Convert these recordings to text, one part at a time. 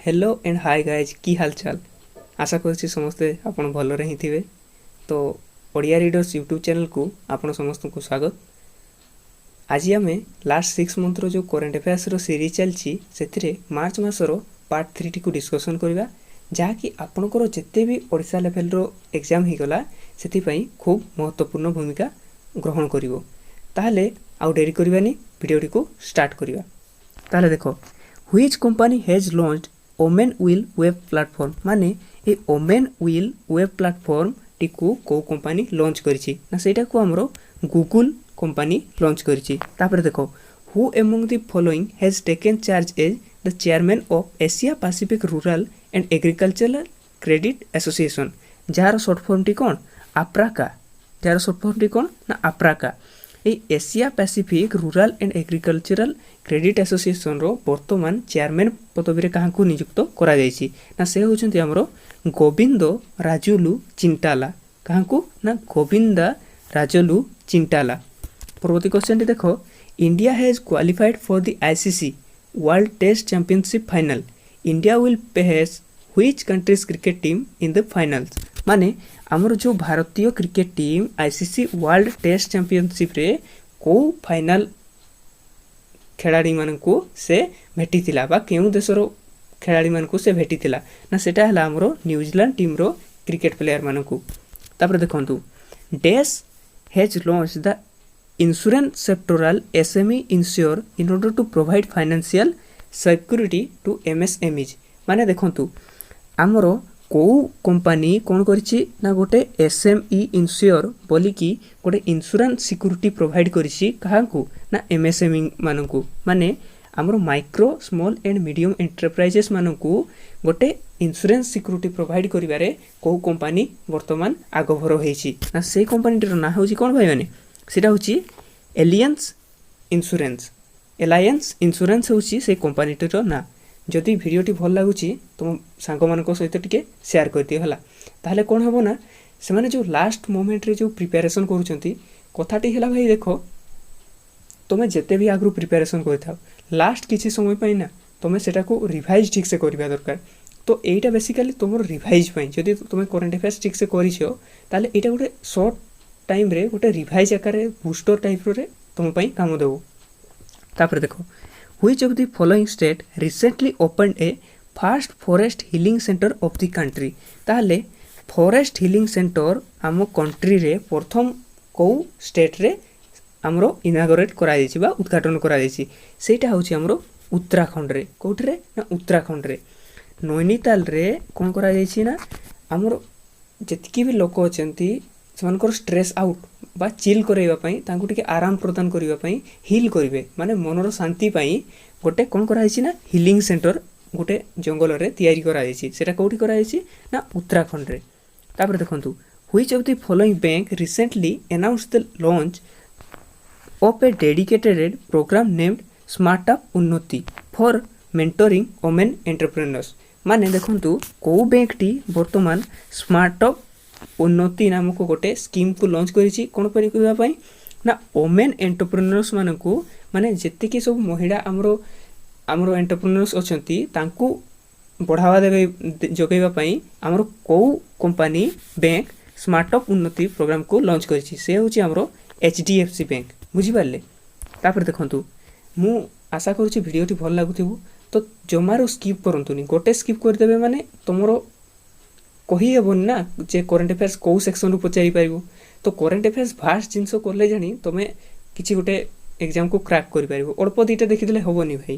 Hello and hi guys की हालचाल आशा करुँची समस्ते आपण भलरे ही थे। तो ओडिया रीडर्स यूट्यूब चैनल को आपण समस्त को स्वागत। आज आम लास्ट 6 मंथर जो करेन्ट अफेयर्स सीरीज चलती से मार्च मासर पार्ट 3 टी डिस्कसन करवा जहाँकि आपणकर जिते भी ओडिशा लेवल रो एग्जाम हो गला से खूब महत्वपूर्ण भूमिका ग्रहण करिवो। ताहले आउ डेरी करवानी वीडियोटी को स्टार्ट करवा। ताहले देखो which company has launched Omen Will Web platform माने ए ओमेन विल वेब प्लेटफॉर्म टी को कंपनी लॉन्च करिछि ना सेटा को हमरो गूगल कंपनी लॉन्च करिछि। तापर देखो who among the following has taken charge as the chairman of Asia Pacific rural and agricultural credit association जार शॉर्ट फॉर्म टी कोन आप्राका। जार शॉर्ट फॉर्म टी कोन ना आप्राका। ए Asia Pacific rural and agricultural credit association रो वर्तमान चेयरमैन पदवी कहाँ को नियुक्त करा जायछि ना से होचंती हमरो गोविंद राजुलु चिंटाला। कहाँ को ना गोविंद राजुलु चिंटाला। परवर्ती क्वेश्चन टी देखो India has qualified for the ICC world test championship final. India will face which countries cricket team in the finals माने आमर जो भारतीय cricket team ICC world test championship रे को फाइनल खेलाड़ी मानकू से भेटी थिला बा केउ देशर खेलाड़ी मानकू से भेटी थिला ना सेटा हला हमरो न्यूजीलैंड टीम रो क्रिकेट प्लेयर मानकू। तापर देखंतु dash has launch the insurance sectoral SME insure in order to provide financial security to MSMEs माने देखंतु हमरो को कंपनी कौन करिछि ना गोटे एसएमई इंश्योर बोली कि गोटे इंश्योरेंस सिक्योरिटी प्रोवाइड करिछि कहा को ना एमएसएमई मानकू माने हमरो micro small and medium enterprises मानकू गोटे इंश्योरेंस सिक्योरिटी प्रोवाइड करिवारे को कंपनी वर्तमान आगभर होइछि ना से कंपनी रो ना होछि कोन भाई माने सेटा होछि एलियंस इंश्योरेंस। एलायंस इंश्योरेंस होछि से कंपनी रो ना। जदि भिडियोटी भल लगुच तुम सांग मान सहित टिके शेयर कर दियो हला ताहले कोन हबो ना से माने जो लास्ट मोमेंट रे जो प्रिपरेशन करूचंती कथाटी हला भाई देखो तुम जेते भी आगु प्रिपरेशन करथाओ लास्ट किछि समय पई ना तुम सेटा को रिवाइज ठीक से करबा दरकार। तो एटा बेसिकली तुम रिवाइज पई जदि तुम करंट अफेयर्स ठीक से करिछो ताहले एटा गोटे शॉर्ट टाइम रे गोटे रिवाइज आकार बूस्टर टाइप रे तुम पई काम देबो। तापर देखो Which of the following state recently opened a first forest healing center of the country? ताहले forest healing center आम कंट्री रे प्रथम को स्टेट रे हमरो इनागोरेट करा जायछि बा उद्घाटन करा जायछि सेटा होछि हमरो उत्तराखंड रे। कोठी रे ना उत्तराखंड रे नैनीताल रे कोन करा जायछि ना हमरो जतिकी भी लोक अछंती सेमानकर स्ट्रेस आउट बा चिल करैबा पई तांकु टिके आराम प्रदान करिबा पई हिल करिवे माने मनर शांति पई गोटे कोन करा जायछि ना हिलिंग सेंटर गोटे जंगल रे तयारी करा जायछि सेटा कोठी करा जायछि ना उत्तराखंड रे। तापर देखंतु which of the following bank recently announced the launch of a dedicated programme named smart up Unnati for mentoring women entrepreneurs माने देखंतु को बैंक टी वर्तमान स्मार्ट अप उन्नति नामक गोटे स्कीम को लॉन्च करिछि कोन परि करबा पई ना वुमेन एंटरप्रेन्योर्स मानकू माने जेतिकी सब महिला हमरो एंटरप्रेन्योर्स अछंती तांकू बढ़ावा देबे जोगैबा पई हमरो को कंपनी बैंक स्मार्ट अप उन्नति प्रोग्राम को लॉन्च करिछि से होछि हमरो एचडीएफसी बैंक बुझि पाले। तापर देखंतु मु आशा करूछि वीडियोटी भल लागुथिबो तो जमारो स्किप करंतुनी गोटे स्किप कर देबे माने तमरो कही हेबन ना जे करेन्ट अफेयर्स कौ सेक्शन रु पचारि पारिबो। तो करेन्ट अफेयर्स फास्ट जिनस करले जानी तुमे किछि गोटे एग्जाम को क्रैक करि पारिबो अल्प दीटा देखि देले होबनी भाई।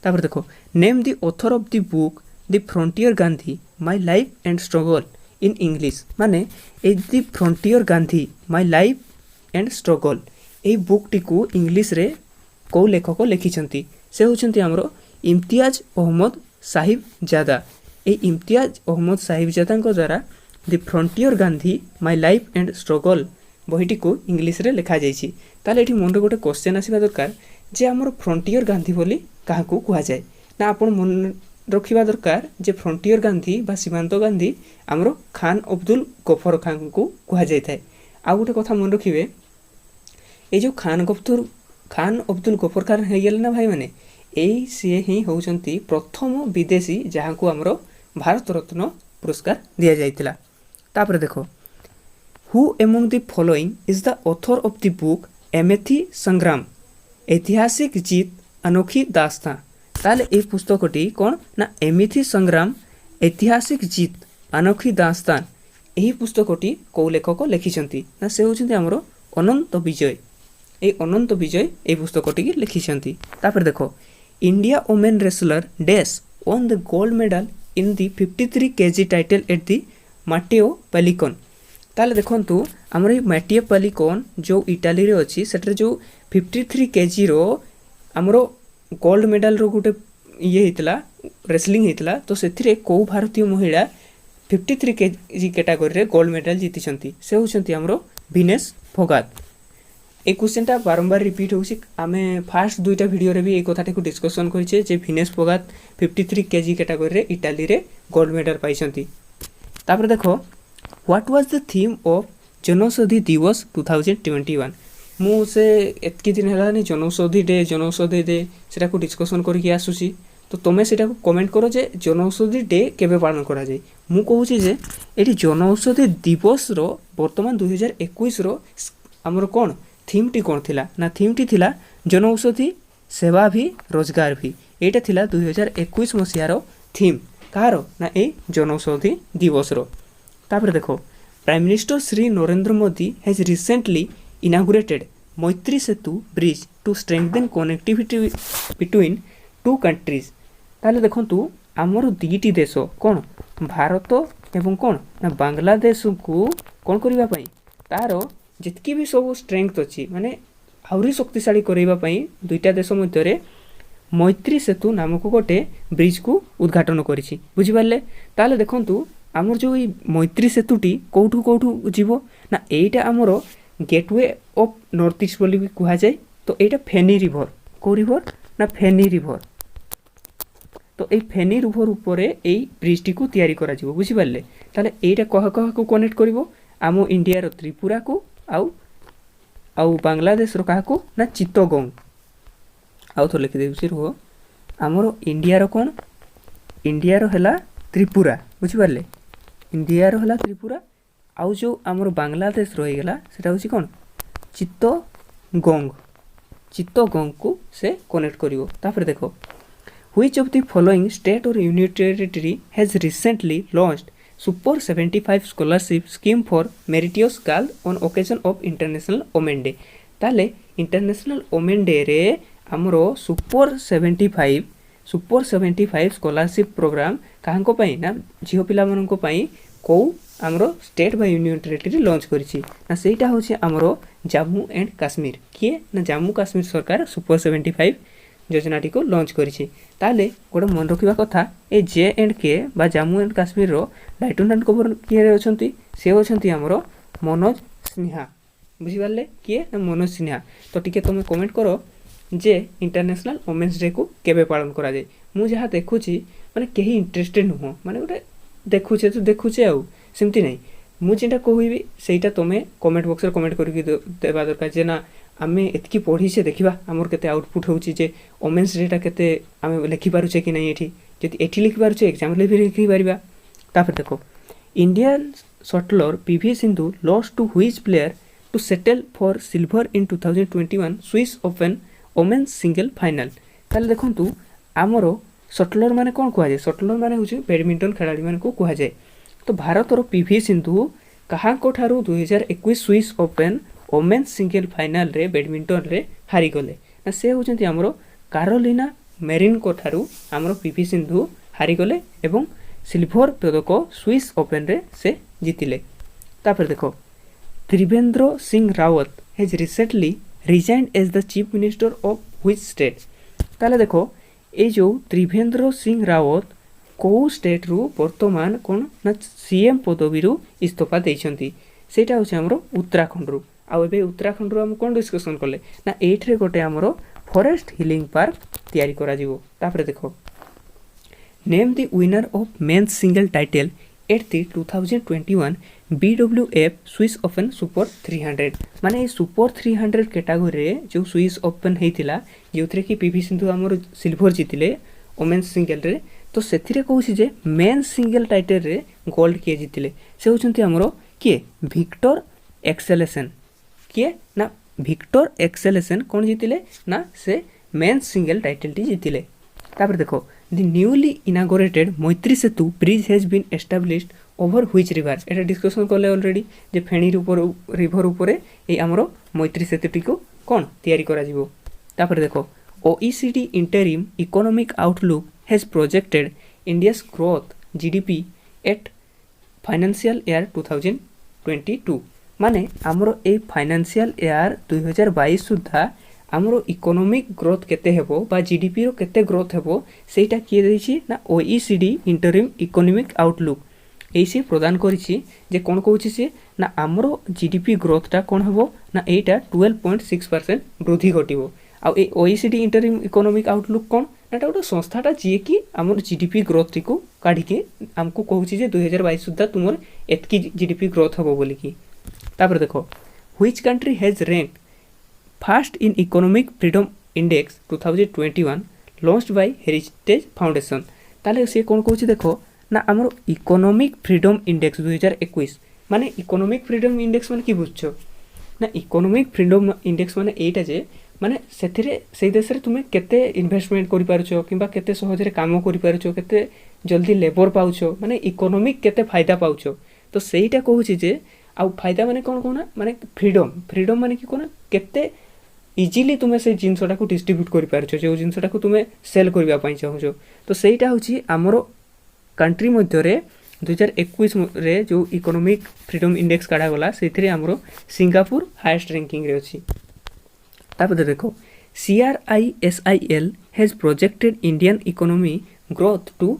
तापर देखो name the author of the book the frontier Gandhi my life and struggle in English माने ए the frontier Gandhi my life and struggle ए बुक टी को इंग्लिश रे को लेखक लिखिछंती से होछंती हमरो इम्तियाज अहमद साहिब जादा। ए इम्तियाज अहमद साहिब जादा द्वारा the frontier Gandhi my life and struggle बहीटी को इंग्लिश रे लिखा जाइछि। ताले एठी मन गोटे क्वेश्चन आसीबा दरकार जे हमर फ्रंटियर गांधी बोली काहा को कुहा जाय ना आपण मन रखिबा दरकार जे फ्रंटियर गांधी बा सीमांत गांधी हमरो खान अब्दुल गफर खान को कुहा जाय थाए। आ गोटे कथा मन रखिबे ए जो खान अब्दुल गफर खान हे गेल ना भाई माने एई सी ही होउचंती प्रथम विदेशी जहाँ को हमरो भारत रत्न पुरस्कार दिया जाइतिला। तापर देखो who among the following is the author of the book Amethi संग्राम ऐतिहासिक जीत अनोखी दास्तां। ताले ए पुस्तकटी कौन ना एमिथी संग्राम ऐतिहासिक जीत अनोखी दास्तान यही पुस्तकटी कौ लेखक लिखिछंती ना से होउछंती हमरो अनंत विजय। ए अनंत विजय ए पुस्तकटी की लिखिछंती। तापर देखो India women wrestler dash won the gold medal in the 53 kg title at the Matteo Palicon। ताले देखंतु हमर ए मैटियो पालिकन जो इटाली रे अछि सेटर जो 53 kg रो हमरो गोल्ड मेडल रो गुटे ये हितला रेसलिंग हितला तो सेथिरे को भारतीय महिला 53 kg कैटेगरी रे गोल्ड मेडल जीति छंती से होछंती हमरो विनेश फोगाट। ए क्वेश्चनटा बारंबार रिपीट होछि आमे फास्ट दुईटा वीडियो रे भी ए कथाटे को डिस्कशन करिछे जे विनेश फोगाट 53 kg कैटेगरी रे इटाली रे गोल्ड मेडल पाइ छंती। तापर देखो what was the theme of Janaushadhi Diwas 2021। मु से एतकी दिन हलानी जनौषधि डे सेटा को डिस्कशन करके आसुची तो तुमे सेटा को कमेंट करो जे जनौषधि डे केबे पालन करा जाय। मु कहूची जे एटी जनौषधि दिवस रो वर्तमान 2021 रो हमर कोन थीम टी कोन थिला ना थीम टी थिला जनौषधि सेवा भी रोजगार भी। एटा थिला 2021 मसिया रो थीम कारो ना ए जनौषधि दिवस रो। तापर देखो prime minister Shri Narendra Modi has recently inaugurated Maitri Setu bridge to strengthen connectivity between two countries. ताले देखंतु हमर दुईटी देश कोन भारत एवं कोन ना बांग्लादेश को कोन करिवा पई तारो जितकी भी सब स्ट्रेंथ अछि माने आउरी शक्तिशाली करैबा पई दुईटा देश मध्य रे मैत्री सेतु नामक गोटे ब्रिज को उद्घाटन करिछि बुझि पारले। ताले देखंतु हमर जो ई मैत्री सेतुटी कोठू कोठू जीवो ना एटा हमर गेटवे ऑफ नॉर्थ ईस्ट बोली भी कहा जाए। तो एटा फेनी रिवर को रिवर ना फेनी रिवर तो ए फेनी रिवर ऊपर ए ब्रिज टी को तैयारी करा जीवो बुझि पारले। ताले एटा कह कह को कनेक्ट करिवो आमो इंडिया रो त्रिपुरा को आउ बांग्लादेश रो कहा को ना चित्तगोंग आउ तो लिखि देउछि रो हमरो इंडिया रो कोन इंडिया रो हला त्रिपुरा बुझि पारले इंडिया रो हला त्रिपुरा आउ जो आमर बांग्लादेश रही गला सेटा होछि कोन चित्तगोंग को से कनेक्ट करिवो। तापर देखो which of the following state or union territory has recently launched super 75 scholarship scheme for meritorious girl on occasion of international women day. ताले इंटरनेशनल वुमेन डे रे हमरो सुपर 75 स्कॉलरशिप प्रोग्राम काहंको पई ना झियो पिला मननको पई को हमरो स्टेट बा यूनियन टेरिटरी लॉन्च करिछि ना सेटा होछि हमरो जम्मू एंड काश्मीर किए ना जम्मू काश्मीर सरकार सुपर 75 योजनाटी को लॉन्च करिछि। ताले गोटे मन रखिबा कथा ए जे एंड के बा जम्मू एंड काश्मीर रो लेफ्टिनेंट गवर्नर किए अछंती से अछंती हमरो मनोज सिन्हा बुझि पारले किए ना मनोज सिन्हा। तो टिके तुम कमेंट करो जे इंटरनेशनल वुमेन्स डे को केबे पालन करा जाय। मु जहा देखुछि माने केही इंटरेस्टेड नुह माने गोटे देखुछे तो देखुछे आउ सेमती नहीं मु जेटा कहबी सेटा तुमे कमेंट बॉक्स रे कमेंट करके देबा दरकार जे ना आमे एतकी पढ़ी से देखिबा हमर केते आउटपुट होउची जे वुमेन्स डेटा केते आमे लिखि पारुछे कि नहीं एठी जति एठी लिखि पारुछे एग्जाम ले भी लिखि पारिबा। तापर देखो Indian shuttler PV Sindhu lost to which player to settle for silver in 2021 Swiss open women's single final. ताले देखंतु हमरो शटलर माने कोन कुआ जाय शटलर माने होची बैडमिंटन खिलाड़ी माने को कुआ जाय। तो भारत रो पीवी सिंधु कहा को ठारू 2021 Swiss open women's single final रे बैडमिंटन रे हारी गले ना से होचंती हमरो कारोलिना मेरिन को ठारू हमरो पीवी सिंधु हारी गले एवं सिल्वर पदक स्विस ओपन रे से जीतिले। तापर देखो Trivendra Singh Rawat has recently resigned as the chief minister of which state. ताले देखो ए जो त्रिवेंद्र सिंह रावत को स्टेट रु वर्तमान कोन ना सीएम पदवी रु इस्तीफा देइछंती सेटा होछ हमरो उत्तराखंड रु आ एबे उत्तराखंड रु हम कोन डिस्कशन करले ना एठ रे गोटे हमरो फॉरेस्ट हीलिंग पार्क तयारी करा जीवो। तापर देखो name the winner of men's single title at the 2021 BWF Swiss open super 300 माने सुपर 300 कैटेगरी जो स्विस ओपन होता जो कि पीवी सिंधु आमर सिल्वर जीतिले वोमेन्स सिंगल रे तो से कहूँ जे मेन सिंगल टाइटल रे गोल्ड किए जीतिले से होचंती आमर किए विक्टर एक्सेलेसन किए ना विक्टर एक्सेलेसन कौन जीतिले ना से मेन सिंगल टाइटल टी जीतिले। तापर देखो the newly inaugurated Maitri Setu bridge has been established over which river एटा डिस्कशन कले ऑलरेडी जे फेणी रिवर उपरे ए हमरो मैत्री सेतुटी को कौन तैयारी करा जिवो। तापर देखो OECD interim economic outlook has projected India's growth GDP at financial year 2022 माने हमरो ए फाइनेंशियल ईयर 2022 सुधा आमर इकोनॉमिक ग्रोथ केते हेबो बा जीडीपी रो केते ग्रोथ हेबो सेटा किए देछि ना OECD interim economic outlook AC प्रदान करिछि जे कोन कहूछि से ना आमर जीडीपी ग्रोथटा कोन हेबो ना एटा 12.6% वृद्धि घटिबो आ ए OECD इंटरिम इकोनॉमिक आउटलुक कोन एटा गोटे संस्थाटा जे कि आमर जीडीपी ग्रोथ टी को काढी के हमको कहूछि जे 2022 सुद्धा तुमर एतकी जीडीपी ग्रोथ हेबो बोली कि। तापर देखो which country has ranked first in economic freedom index 2021 launched by heritage foundation ताले से कोन कहूछि देखो ना हमर इकोनॉमिक फ्रीडम इंडेक्स 2021 माने इकोनॉमिक फ्रीडम इंडेक्स माने कि बुझछो ना इकोनॉमिक फ्रीडम इंडेक्स माने एटा जे माने सेथिरे सेही देश रे तुमे केते इन्वेस्टमेंट करि पारुछो किबा केते सहज रे काम करि पारुछो केते जल्दी लेबर पाउछो माने इकोनॉमिक केते फायदा पाउछो तो सेहीटा कहूछि जे आ फायदा माने कोन कोना माने फ्रीडम फ्रीडम माने कि कोना केते इजिली तुम्हें से जिनसटा को डिस्ट्रीब्यूट कर पारछ जो जिनसटा को तुम्हें सेल करबा पई चाहछो तो सेटा होची हमरो कंट्री मध्य रे 2021 रे जो इकोनॉमिक फ्रीडम इंडेक्स काढा गला सेथिरे हमरो सिंगापुर हाईएस्ट रैंकिंग रे अछि। तापर देखो CRISIL has projected Indian economy growth to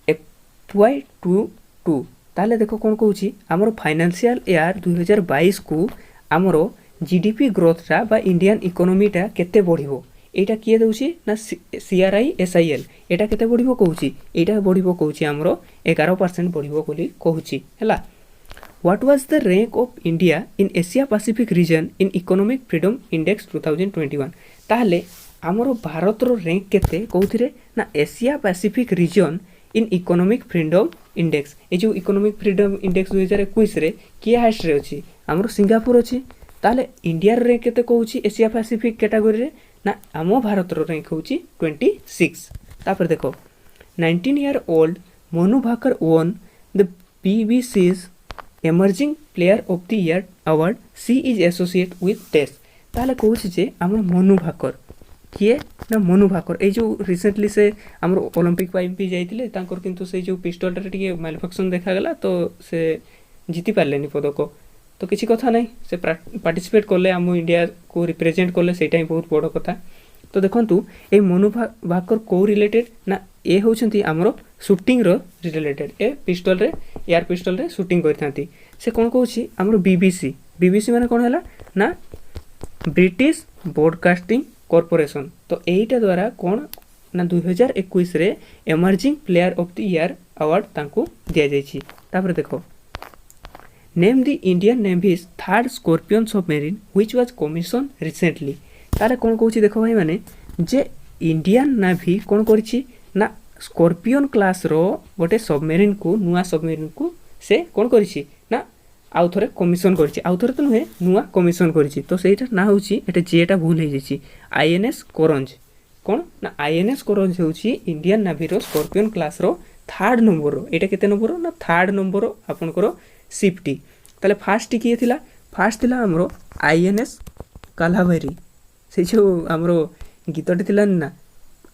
FY22 ताले देखो कोन कहूची हमरो फाइनेंशियल ईयर 2022 को हमरो जीडीपी ग्रोथटा बा इंडियन इकोनॉमीटा केते बढ़िबो एटा किए दउची ना CRISIL एटा केते बढ़िबो कहूची एटा बढ़िबो कहूची हमरो 11% बढ़िबो बोली कहूची हैला। What was the rank of India in Asia Pacific region in economic freedom index 2021 ताहले हमरो भारत रो रैंक केते कहूथिरे ना Asia Pacific region in economic freedom index ए जो इकोनॉमिक फ्रीडम इंडेक्स 2021 रे किए हाईएस्ट रे अछि हमरो सिंगापुर अछि ताले इंडिया रे केते कहूची एशिया पैसिफिक कैटेगरी रे ना आमो भारत रो रैंक होची 26। तापर देखो 19 year old Manu Bhaker won the BBC's emerging player of the year award she is associate with test ताले कहूची जे हमर मनु भाकर किए ना मनु भाकर ए जो रिसेंटली से हमर ओलंपिक पाई भी जाइतिले तांकर किंतु से जो पिस्टल रे टिके मैलफंक्शन देखा गला तो से जीति पारलेनी पदक तो किसी कथा नहीं से पार्टिसिपेट कले आम इंडिया को रिप्रेजेंट कले सेटा ही बहुत बड़ कथा। तो देखंतु ए मनु भाकर को रिलेटेड ना ए होचंती हमरो शूटिंग रो रिलेटेड ए पिस्टल रे एयर पिस्टल रे शूटिंग करथांती से कोन कहूची हमरो बीबीसी माने कोन हला ना ब्रिटिश ब्रॉडकास्टिंग कॉर्पोरेशन तो एटा द्वारा कोन ना 2021 रे emerging player of the year award तांको दिया जायछि। तापर देखो name the Indian Navy's third scorpion submarine which was commission recently तारे कोन कहूची देखो भाई माने जे इंडियन नेवी कोन करछि ना स्कॉर्पियन क्लास रो गोटे सबमेरिन को नुआ सबमेरिन को से कोन करछि ना आउ थरे कमिशन करछि आउ थरे तो नुहे नुआ कमिशन करछि तो सेटा ना होछि एटा जेटा भूल हे जछि INS करंज कोन ना INS करंज होछि इंडियन नेवी रो स्कॉर्पियन क्लास रो थर्ड नंबर रो एटा केते नंबर रो ना थर्ड नंबर रो आपन करो शिफ्टी ताले फास्ट किए थिला फास्ट थिला हमरो INS कालावेरी से जो हमरो गीतटे थिला ना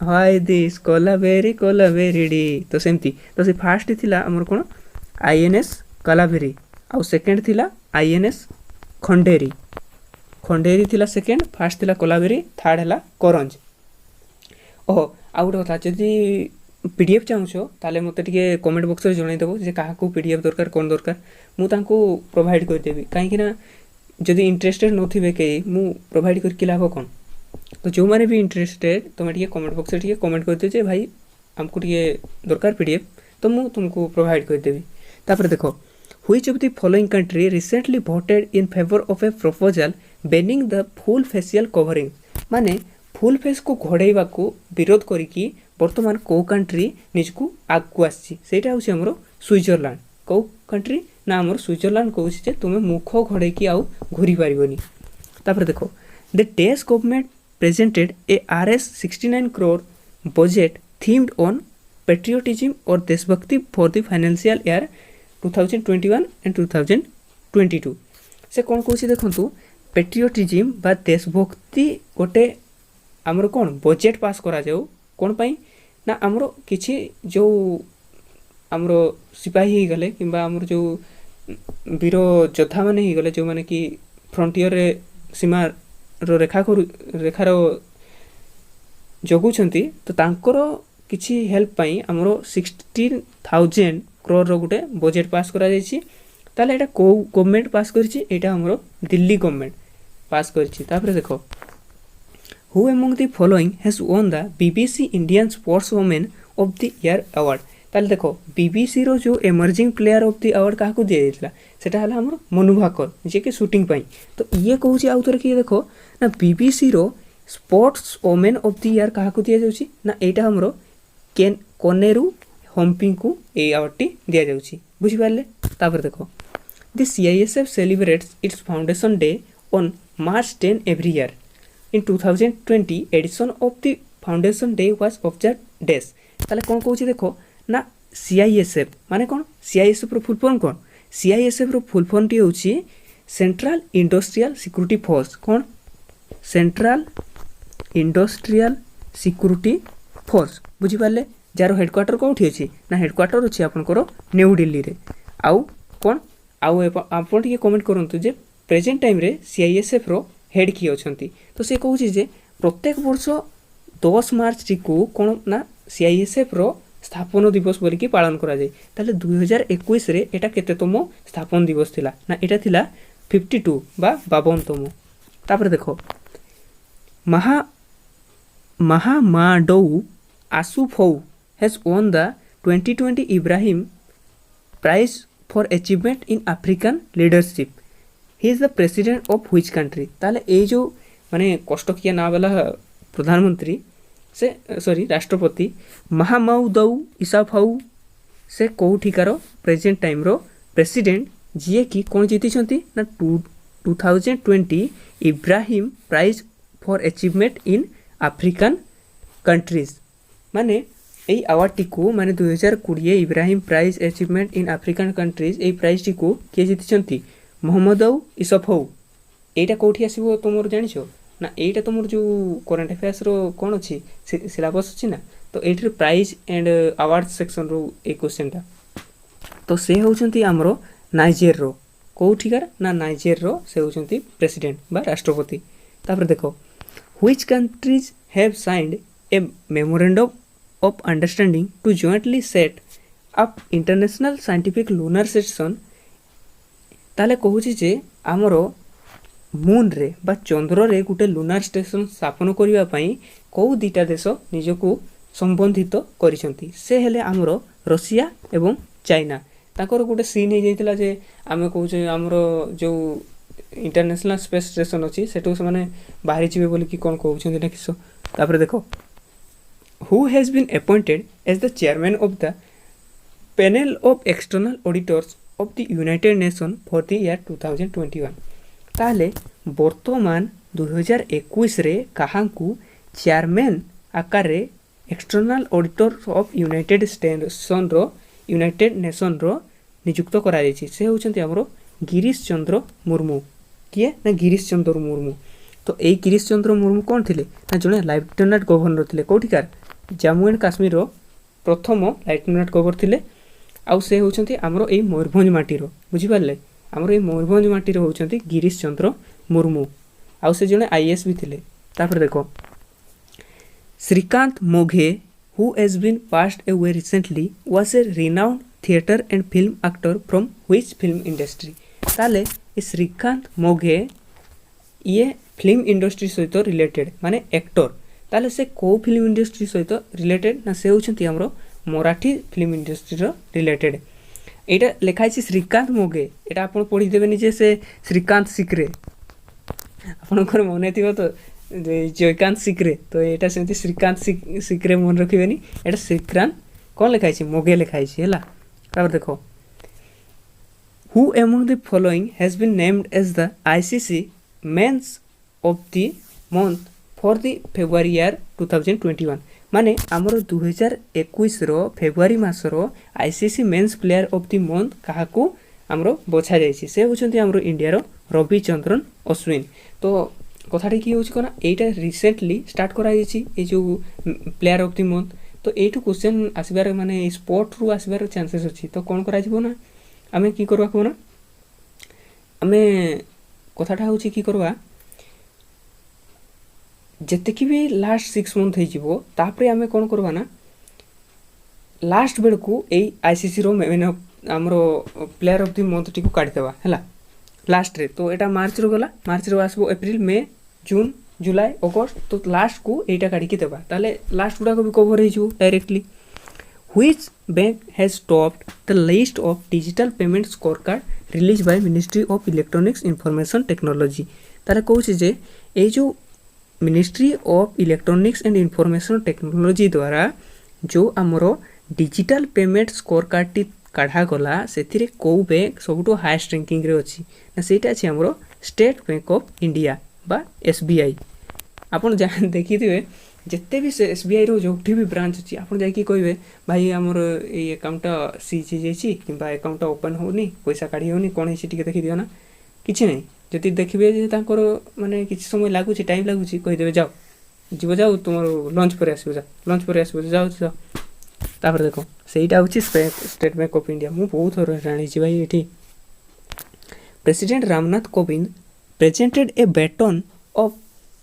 हाय दिस कोलावेरी डी तो सेमती तो से फास्ट थिला हमर कोन INS कालावेरी आउ सेकंड थिला INS खंडेरी थिला सेकंड फास्ट थिला कोलावेरी थर्ड हला करंज ओहो आउ गोटे कथा जदि PDF चाहूँ ताले मते टिके कमेंट बॉक्स रे जणाई देबो जे काहा को PDF दरकार कोन दरकार मु तांको प्रोवाइड कर देबी काहे ना जदि इंटरेस्टेड नथिबे के मु प्रोवाइड कर कि लाभ कोन तो जो माने भी इंटरेस्टेड तुम टिके कमेंट बॉक्स रे टिके कमेंट कर दियो जे भाई हमको टिके दरकार PDF तो मु तुमको प्रोवाइड कर देबी। तापर देखो Which of the following country recently voted in favor of a proposal banning the full facial covering? माने फुल फेस को घोड़ाइबा को विरोध करिकी वर्तमान को कंट्री निजकू आगू आसी सेटा होछि हमरो स्विट्जरलैंड को कंट्री ना हमर स्विट्जरलैंड कहउछि जे तुमे मुख घोड़ाइकी आउ घुरी पारिबोनी तापर देखो the dash government presented a Rs 69 crore budget themed on patriotism or देशभक्ति for the financial year 2021 and 2022 से कौन कहूँ देखु पेट्रियोटिज्म बा देशभक्ति गोटे आमर कौन बजेट पास करा जाऊ कौन पाई ना आमर किछि जो आमर सिपाही ही गले किंबा आमर जो वीर योद्धा माने ही गले जो माने कि फ्रंटियर रे सीमा रेखार जगुंट तो तांकर किछि हेल्प पाई आमर 16,000 crore गोटे बजेट पास करा जायछि ताले एटा को गवर्नमेंट पास करछि एटा हमरो दिल्ली गवर्नमेंट पास करछि तापर देखो who among the following has won the BBC Indian sports women of the year award ताले देखो बीबीसी रो जो emerging player of the award काहा को दिया जायतिला सेटा हला हमरो मनु भाकर जे के शूटिंग पाई तो ये कहूछि आउ तोर कि देखो ना बीबीसी रो sports women of the year काहा को दिया जाउछि ना एटा हमरो कोनेरु हम्पिंग को ए अवार्ड दिया जाउछि बुझि पारले तापर देखो the CISF celebrates its foundation day on March 10 every year in 2020 edition of the foundation day was observed days ताले कोन कहूछि देखो ना सीआईएसएफ माने कोन सीआईएसएफ रो फुल फॉर्म कोन सीआईएसएफ रो फुल फॉर्म टी होछि सेंट्रल इंडस्ट्रियल सिक्योरिटी फोर्स कोन सेंट्रल इंडस्ट्रियल सिक्योरिटी फोर्स बुझी पारले जार हेडक्वार्टर कोठी अछि ना हेडक्वार्टर अछि आपनकर न्यू दिल्ली रे आउ कोन आउ आपन टिके कमेंट करंतु जे प्रेजेंट टाइम रे सीआईएसएफ रो हेड की अछंती तो से कहूछि जे प्रत्येक वर्ष 10 मार्च टी को कोन ना सीआईएसएफ रो स्थापन दिवस बोली की पालन करा जाय ताले 2021 रे एटा केतेतम स्थापन दिवस थिला ना एटा थिला 52 बा 52तम तापर देखो महामाडौ आसुफौ has won the 2020 Ibrahim Prize for Achievement in African Leadership. He is the president of which country? ताले ए जो माने कष्ट किया ना वाला प्रधानमंत्री से सॉरी राष्ट्रपति महामाउदौ इसाफाउ से कोठिकार प्रेजेंट टाइम रो प्रेसिडेंट जीए की कोन जीति छंती ना 2020 Ibrahim prize for achievement in African countries माने এই আওয়ার্ডটি কো মানে 2020 Ibrahim prize achievement in African countries এই প্রাইজটি কো কে জিতিছন্তি মোহাম্মদ ইসফৌ এইটা কোठी আসিবো তোমর জানিছো না এইটা তোমর जो करंट अफेयर्स रो कोन अछि सिलेबस अछि ना तो एटर प्राइज एंड अवार्ड सेक्शन रो ए क्वेश्चनटा तो से होचंती हमरो नाइजर रो कोठिकार ना नाइजर रो से होचंती प्रेसिडेंट बा राष्ट्रपति तापर देखो which countries have signed a memorandum of understanding to jointly set up international scientific lunar station ताले कहूछि जे हमरो मून रे बा चंद्र रे गुटे लुनार स्टेशन स्थापन करिवा पई को दीटा देश निजको संबंधित करिसंती से हेले हमरो रशिया एवं चाइना ताकर गुटे सीन हे जैतिला जे आमे कहूछे हमरो जो इंटरनेशनल स्पेस स्टेशन अछि सेटो से माने बाहरी जिवे बोली कि कोन कहउछन ना किसो तापर देखो who has been appointed as the chairman of the panel of external auditors of the United Nations for the year 2021 ताले वर्तमान 2021 रे काहांकु चेयरमैन आकार रे external auditor of United Nation रो नियुक्त करा जायछि से होचंती हमरो गिरीश चंद्र मुर्मू किए ना गिरीश चंद्र मुर्मू तो ए गिरीश चंद्र मुर्मू कोन थिले ना जने लेफ्टिनेंट गवर्नर थिले कोठिकार जम्मू एंड काश्मीर रो प्रथम लेफ्टिनेंट गवर्नर थिले आउ से होचंती हमरो ए मयूरभंज माटी रो बुझि पारले हमरो ए मयूरभंज माटी रो होचंती गिरीश चंद्र मुर्मू आउ से जने आईएएस भी थिले तापर देखो Shrikant Moghe who has been passed away recently was a renowned theatre and film actor from which film industry ताले ए श्रीकांत मोघे ये फिल्म इंडस्ट्री सहित रिलेटेड माने एक्टर ताले से को फिल्म इंडस्ट्री सहित रिलेटेड ना से होचंती हमरो मराठी फिल्म इंडस्ट्री रो रिलेटेड এইটা লেখা আছে শ্রীকান্ত মোগে, এটা ଆପଣ ପଢ଼ିଦେବେନି ଯେ ସେ ଶ୍ରୀକାନ୍ତ ସିକ୍ରେ, ଆପଣଙ୍କର ମନେ ଥିବ ତ ଜୟକାନ୍ତ ସିକ୍ରେ, ତ ଏଇଟା ସେମିତି ଶ୍ରୀକାନ୍ତ ସିକ୍ରେ ମନେ ରଖିବେନି, ଏଇଟା ଶ୍ରୀକାନ୍ତ କ'ଣ ଲେଖା ହେଇଛି ମୋଗେ ଲେଖା ହେଇଛି ହେଲା। ତାପରେ ଦେଖ who among the following has been named as the ICC men's of the month for the February year 2021, ମାନେ ଆମର 2021ର ଫେବୃଆରୀ ମାସର ICC men's player of the month କାହାକୁ ଆମର ବଛାଯାଇଛି, ସେ ହେଉଛନ୍ତି ଆମର ଇଣ୍ଡିଆର ରବିଚନ୍ଦ୍ରନ ଅଶ୍ୱିନ। ତ କଥାଟି କି ହେଉଛି କ'ଣ, ଏଇଟା ରିସେଣ୍ଟଲି ଷ୍ଟାର୍ଟ କରାଯାଇଛି ଏଇ ଯେଉଁ ପ୍ଲେୟାର ଅଫ୍ ଦି ମନ୍ଥ। ତ ଏଇଠୁ କ୍ୱେଶ୍ଚନ୍ ଆସିବାର ମାନେ ଏଇ ସ୍ପଟରୁ ଆସିବାର ଚାନ୍ସେସ୍ ଅଛି। ତ କ'ଣ କରାଯିବ ନା, ଆମେ କି କରିବାକୁ ନା, ଆମେ କଥାଟା ହେଉଛି କି କରିବା, ଯେତିକି ବି ଲାଷ୍ଟ 6 ମନ୍ଥ ହେଇଯିବ ତାପରେ ଆମେ କ'ଣ କରିବା ନା, ଲାଷ୍ଟ ବେଳକୁ ଏଇ ICCର ଆମର ପ୍ଲେୟାର ଅଫ୍ ଦି ମନ୍ଥଟିକୁ କାଢ଼ିଦେବା ହେଲା ଲାଷ୍ଟରେ। ତ ଏଇଟା ମାର୍ଚ୍ଚରୁ ଗଲା, ମାର୍ଚ୍ଚରୁ ଆସିବ April, May, June, July, August, ତ ଲାଷ୍ଟକୁ ଏଇଟା କାଢ଼ିକି ଦେବା, ତାହେଲେ ଲାଷ୍ଟ ଗୁଡ଼ାକ ବି କଭର ହେଇଯିବ directly. Which bank has topped the list of digital payment scorecard released by Ministry of Electronics Information Technology? ତାହେଲେ କହୁଛି ଯେ ଏଇ ଯେଉଁ ministry of electronics and information technology ଦ୍ୱାରା ଯେଉଁ ଆମର ଡିଜିଟାଲ ପେମେଣ୍ଟ ସ୍କୋର କାର୍ଡ଼ଟି କାଢ଼ାଗଲା, ସେଥିରେ କେଉଁ ବ୍ୟାଙ୍କ ସବୁଠୁ ହାଏଷ୍ଟ ର୍ୟାଙ୍କିଂରେ ଅଛି ନା, ସେଇଟା ଅଛି ଆମର ଷ୍ଟେଟ୍ ବ୍ୟାଙ୍କ ଅଫ୍ ଇଣ୍ଡିଆ ବା SBI। ଆପଣ ଦେଖିଥିବେ ଯେତେ ବି ସେ SBIର ଯେଉଁଠି ବି ବ୍ରାଞ୍ଚ ଅଛି, ଆପଣ ଯାଇକି କହିବେ ଭାଇ ଆମର ଏଇ ଆକାଉଣ୍ଟଟା ସିଜ୍ ହେଇଯାଇଛି କିମ୍ବା ଆକାଉଣ୍ଟଟା ଓପନ୍ ହେଉନି, ପଇସା କାଢ଼ି ହେଉନି, କ'ଣ ହେଇଛି ଟିକେ ଦେଖିଦିଅ ନା, କିଛି ନାହିଁ। ଯଦି ଦେଖିବେ ଯେ ତାଙ୍କର ମାନେ କିଛି ସମୟ ଲାଗୁଛି, ଟାଇମ୍ ଲାଗୁଛି, କହିଦେବେ ଯାଅ ଯାଉ ତୁମର ଲଞ୍ଚ ପରେ ଆସିବ, ଲଞ୍ଚ ପରେ ଆସିବ, ଯାଅ। ତାପରେ ଦେଖ ସେଇଟା ହେଉଛି ଷ୍ଟେଟ୍ ବ୍ୟାଙ୍କ ଅଫ୍ ଇଣ୍ଡିଆ। ମୁଁ ବହୁତ ଥର ଜାଣିଛି ଭାଇ। ଏଠି president Ramnath Kovind presented a baton of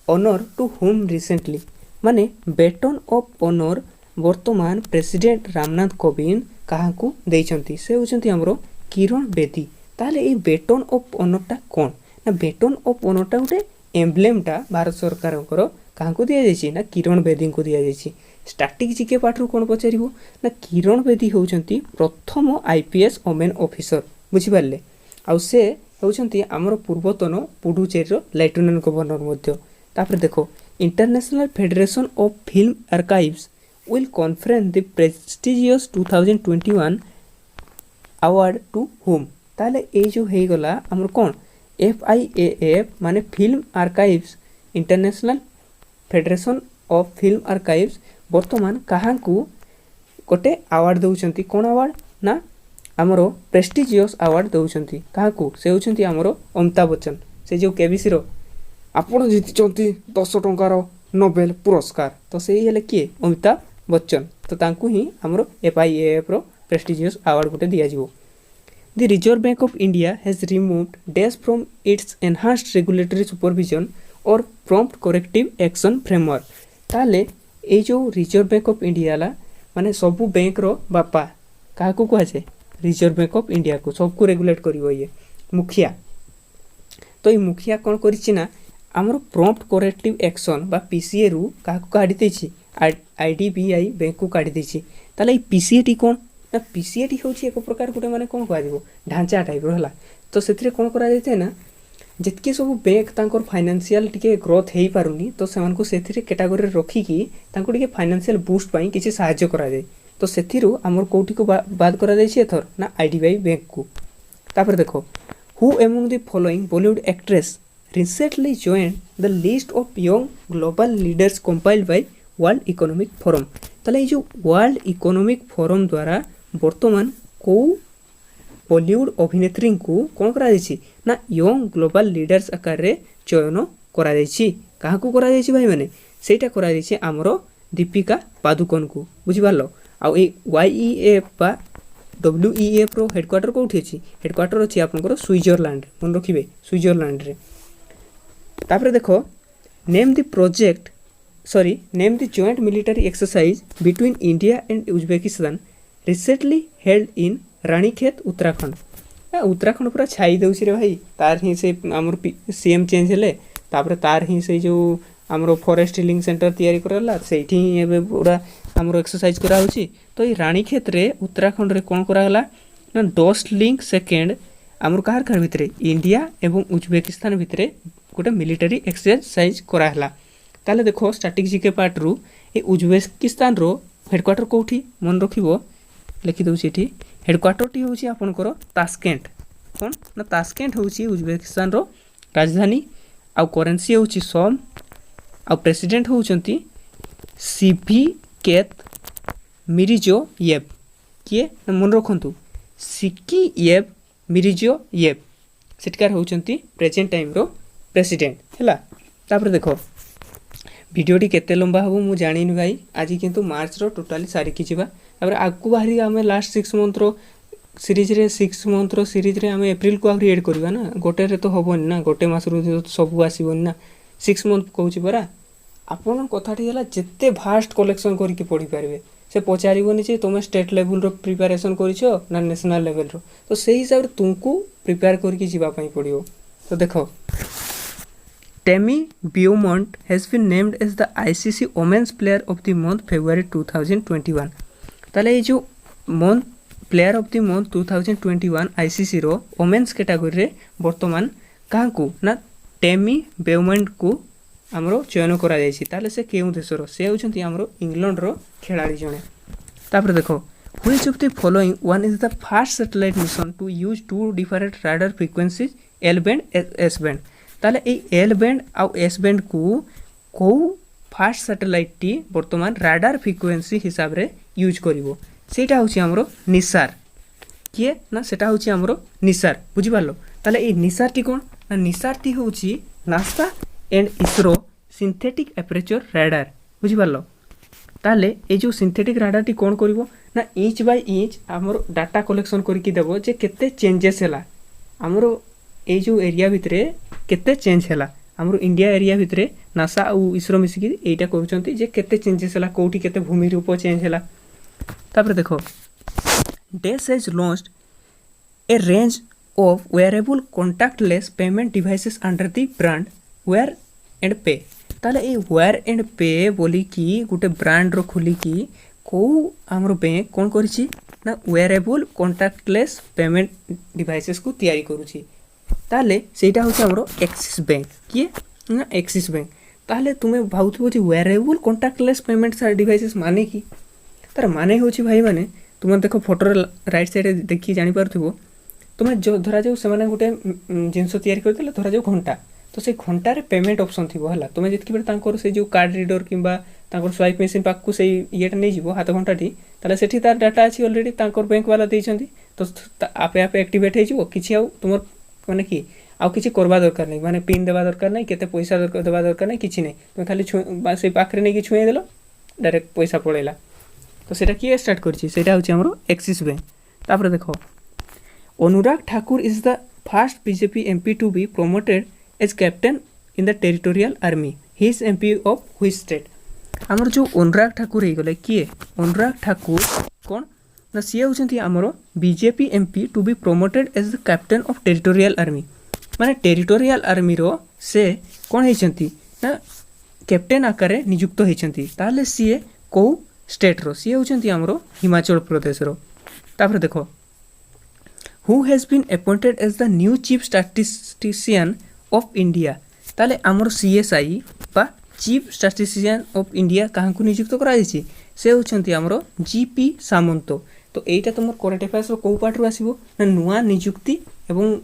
honour to home recently, ମାନେ ବେଟନ୍ ଅଫ୍ ଅନର୍ ବର୍ତ୍ତମାନ ପ୍ରେସିଡେଣ୍ଟ ରାମନାଥ କୋବିନ୍ଦ କାହାକୁ ଦେଇଛନ୍ତି, ସେ ହେଉଛନ୍ତି ଆମର କିରଣ ବେଦୀ। ତାହେଲେ ଏଇ ବେଟନ୍ ଅଫ୍ ଅନର୍ଟା କ'ଣ ନା, ବେଟନ୍ ଅଫ୍ ଅନର୍ଟା ଗୋଟେ ଏମ୍ବ୍ଲେମ୍ଟା ଭାରତ ସରକାରଙ୍କର କାହାକୁ ଦିଆଯାଇଛି ନା କିରଣ ବେଦୀଙ୍କୁ ଦିଆଯାଇଛି। ଷ୍ଟାଟିକ୍ ଜିକେ ପାଠରୁ କ'ଣ ପଚାରିବ ନା, କିରଣ ବେଦୀ ହେଉଛନ୍ତି ପ୍ରଥମ IPS ଓମେନ୍ ଅଫିସର, ବୁଝିପାରିଲେ। ଆଉ ସେ ହେଉଛନ୍ତି ଆମର ପୂର୍ବତନ ପୁଡୁଚେରୀର ଲେଫ୍ଟନାଣ୍ଟ ଗଭର୍ଣ୍ଣର ମଧ୍ୟ। ତାପରେ ଦେଖ international federation of film archives will confer the prestigious 2021 award to whom? ତାହେଲେ ଏଇ ଯେଉଁ ହେଇଗଲା ଆମର କ'ଣ FIAF ମାନେ film archives, international federation of film archives ବର୍ତ୍ତମାନ କାହାକୁ ଗୋଟେ ଆୱାର୍ଡ଼ ଦେଉଛନ୍ତି, କ'ଣ ଆୱାର୍ଡ଼ ନା ଆମର ପ୍ରେଷ୍ଟିଜିୟସ୍ ଆୱାର୍ଡ଼ ଦେଉଛନ୍ତି। କାହାକୁ? ସେ ହେଉଛନ୍ତି ଆମର ଅମିତାଭ ବଚ୍ଚନ, ସେ ଯେଉଁ KBCର ଆପଣ ଜିତିଛନ୍ତି 10 ଟଙ୍କାର ନୋବେଲ ପୁରସ୍କାର, ତ ସେଇ ହେଲେ କିଏ? ଅମିତାଭ ବଚ୍ଚନ। ତ ତାଙ୍କୁ ହିଁ ଆମର FIAFର ପ୍ରେଷ୍ଟିଜିୟସ୍ ଆୱାର୍ଡ଼ ଗୋଟେ ଦିଆଯିବ। The Reserve Bank of India has removed dash from its enhanced regulatory supervision or prompt corrective action framework। ତାହେଲେ ଏଇ ଯେଉଁ ରିଜର୍ଭ ବ୍ୟାଙ୍କ ଅଫ୍ ଇଣ୍ଡିଆ ହେଲା ମାନେ ସବୁ ବ୍ୟାଙ୍କର ବାପା କାହାକୁ କୁହାଯାଏ? ରିଜର୍ଭ ବ୍ୟାଙ୍କ ଅଫ୍ ଇଣ୍ଡିଆକୁ, ସବୁକୁ ରେଗୁଲେଟ୍ କରିବ ଇଏ ମୁଖିଆ। ତ ଏଇ ମୁଖିଆ କ'ଣ କରିଛି ନା ଆମର ପ୍ରମ୍ପ୍ଟ କରେକ୍ଟିଭ୍ ଆକ୍ସନ୍ ବା PCAରୁ କାହାକୁ କାଢ଼ି ଦେଇଛି? IDBI ବ୍ୟାଙ୍କକୁ କାଢ଼ି ଦେଇଛି। ତାହେଲେ ଏଇ PCAଟି କ'ଣ ନା, PCAଟି ହେଉଛି ଏକ ପ୍ରକାର ଗୋଟେ ମାନେ କ'ଣ କୁହାଯିବ ଢାଞ୍ଚା ଟାଇପ୍ର ହେଲା। ତ ସେଥିରେ କ'ଣ କରାଯାଇଥାଏ ନା, ଯେତିକି ସବୁ ବ୍ୟାଙ୍କ ତାଙ୍କର ଫାଇନାନ୍ସିଆଲ ଟିକେ ଗ୍ରୋଥ୍ ହେଇପାରୁନି, ତ ସେମାନଙ୍କୁ ସେଥିରେ କ୍ୟାଟାଗୋରୀରେ ରଖିକି ତାଙ୍କୁ ଟିକେ ଫାଇନାନ୍ସିଆଲ ବୁଷ୍ଟ ପାଇଁ କିଛି ସାହାଯ୍ୟ କରାଯାଏ। ତ ସେଥିରୁ ଆମର କେଉଁଠିକୁ ବାଦ କରାଯାଇଛି ଏଥର ନା IDBI ବ୍ୟାଙ୍କକୁ। ତାପରେ ଦେଖ who among the following Bollywood actress recently joined the list of young global leaders compiled by World Economic Forum। ତାହେଲେ ଏଇ ଯେଉଁ ୱାର୍ଲଡ ଇକୋନୋମିକ ଫୋରମ୍ ଦ୍ୱାରା ବର୍ତ୍ତମାନ କେଉଁ ବଲିଉଡ୍ ଅଭିନେତ୍ରୀଙ୍କୁ କ'ଣ କରାଯାଇଛି ନା ୟଙ୍ଗ ଗ୍ଲୋବାଲ ଲିଡର୍ସ ଆକାରରେ ଚୟନ କରାଯାଇଛି। କାହାକୁ କରାଯାଇଛି ଭାଇମାନେ? ସେଇଟା କରାଯାଇଛି ଆମର ଦୀପିକା ପାଦୁକୋନକୁ, ବୁଝିପାରିଲ। ଆଉ ଏଇ YEF ବା WEFର ହେଡ଼କ୍ୱାର୍ଟର କେଉଁଠି ଅଛି? ହେଡ଼କ୍ୱାର୍ଟର ଅଛି ଆପଣଙ୍କର ସୁଇଜରଲ୍ୟାଣ୍ଡରେ, ମନେ ରଖିବେ ସୁଇଜରଲ୍ୟାଣ୍ଡରେ। ତାପରେ ଦେଖ name the joint military exercise between India and Uzbekistan recently held in Ranikhet Uttarakhand. Uttarakhand ପୁରା ଛାଇ ଦେଉଛି ରେ ଭାଇ, ତାର ହିଁ ସେ ଆମର CM ଚେଞ୍ଜ ହେଲେ, ତାପରେ ତାର ହିଁ ସେଇ ଯେଉଁ ଆମର ଫରେଷ୍ଟ ହିଲିଂ ସେଣ୍ଟର ତିଆରି କରାଗଲା, ସେଇଠି ହିଁ ଏବେ ପୁରା ଆମର ଏକ୍ସରସାଇଜ କରାହେଉଛି। ତ ଏଇ ରାଣୀଖେତରେ ଉତ୍ତରାଖଣ୍ଡରେ କ'ଣ କରାଗଲା ना डस्ट लिंक सेकेंड आमर कहार कहार भितर इंडिया एवं उज्बेकिस्तान भितर गोटे मिलिटारी एक्सरसाइज कराला। ताले देखो स्टैटिक जीके पार्ट रु ए उज्बेकिस्तान रो हेडक्वार्टर कोठी मन रखिबो लिखि दउछि एठी हेडक्वार्टर टी होछि आपनकर तास्केंट कोन ना तास्केंट होछि उज्बेकिस्तान रो राजधानी आ करेंसी होछि सोम आ प्रेसिडेंट होउचंती सिभिकेत मिरिजोयेव किए ना मन रखंतु सिकियेव मिरिजोयेव सेटकार होउचंती प्रेजेंट टाइम रो प्रेसिडेंट हैला। तापर देखो वीडियोटी केते लंबा हबो मु जानिनी भाई आज किंतु मार्च रो टोटली सारी कि जिबा तापर आगु बाहरी आमे लास्ट 6 मंथ रो सीरीज रे 6 मंथ रो सीरीज रे आमे अप्रैल को आउरी ऐड करबा ना गोटे रे तो होबोनी ना गोटे मास रो सब आसीबोनी ना 6 मंथ कहूची बरा आपन कथाटी हला जत्ते भास्ट कलेक्शन करके पढ़ी पारबे से पचारिबोनी जे तुम स्टेट लेवल रो प्रिपरेशन करिछो ना नेशनल लेवल रो तो सेही हिसाब रे तुमको प्रिपेयर करके जीवा पई पड़ियो। तो देखो Tammy Beaumont has been named as the ICC Women's Player of the Month February 2021। ताले ये जो month player of the month 2021 ICC रो वोमेन्स कैटेगरी रे वर्तमान काहाकू ना टेमी बेउमंट को हमरो चयन करा जायछि। ताले से केउ देश रो से होचंती हमरो इंग्लैंड रो खिलाड़ी जणे। तापर देखो which of the following one is the first satellite mission to use two different radar frequencies L band S band. ताले ए एल बैंड आ एस बैंड को फास्ट सैटेलाइट टी वर्तमान राडार फ्रीक्वेंसी हिसाब रे यूज करिवो सेटा होछि हमरो निसार किए ना सेटा होछि हमरो निसार बुझि पारलो। ताले ए निसार टी कोन ना निसार टी होछि NASA and ISRO synthetic aperture radar बुझि पारलो। ताले ए जो सिंथेटिक राडार टी कोन करिवो ना इंच बाय इंच हमरो डाटा कलेक्शन करके देबो जे केते चेंजेस हैला हमरो ए जो एरिया भितरे केते चेंज हैला हमरो इंडिया एरिया भितरे नासा और इसरो मिसिकी एटा कहउचंती जे केते चेंजेस हैला कोठी केते भूमि रूप चेंज हैला। तापर देखो डेस has launched a range of wearable contactless payment devices under the brand wear and pay. ताले ए वेयर एंड पे बोली कि गुटे ब्रांड रो खोली कि को हमरो बैंक कोन करिछि ना वेयरेबल कॉन्टैक्टलेस पेमेंट डिवाइसेस को तयारी करूछि। ताले सेटा होछि हमरो एक्सिस बैंक किए ना एक्सिस बैंक। ताले तुमे भाउथिबो जे वेयरेबल कॉन्टैक्टलेस पेमेंट डिवाइसेस माने कि तार माने होछि भाई माने तुम देखो फोटो राइट साइड देखि जानि पारथिबो तुमे जो धरा जाऊ से माने गुटे जिंस तयारी करथिले धरा जाऊ घंटा तो से घंटा रे पेमेंट ऑप्शन थिबो हला तुमे जतकी बेर तांकर से जो कार्ड रीडर किबा तांकर स्वाइप मशीन पाक को से येटा नै जिवो हाथ घंटाटी ताले सेठी तार डाटा अछि ऑलरेडी तांकर बैंक वाला दैछंती तो आपे आपे एक्टिवेट हे जिवो किछि आउ तुमर माने कि आउ किछि करबा दरकार नै माने पिन देबा दरकार नै केते पैसा दरकार देबा दरकार नै किछि नै तुम खाली से पाखरे नै कि छुए देलो डायरेक्ट पैसा पळेला। तो सेटा किए स्टार्ट करछि सेटा होछि हमरो एक्सिस बैंक। तापर देखो Anurag Thakur is the first BJP MP to be promoted as captain in the territorial army he is MP of which state. हमर जो अनुराग ठाकुर हे गले किए अनुराग ठाकुर कोन ना सी होचंती हमरो BJP MP to be promoted as the captain of territorial army माने territorial army रो से कोन हेचंती ना कैप्टन आकारे नियुक्त हेचंती। ताले सी को स्टेट रो सी होचंती हमरो हिमाचल प्रदेश रो। तापर देखो who has been appointed as the new chief statistician of India. ताले हमरो सीएसआई बा चीफ स्टैटिस्टिशियन ऑफ इंडिया काहा को नियुक्त करा जायछि से होचंती हमरो जीपी सामंत। तो एटा तुम करंट अफेयर्स रो को पार्ट रो आसीबो ना नुवा नियुक्ति एवं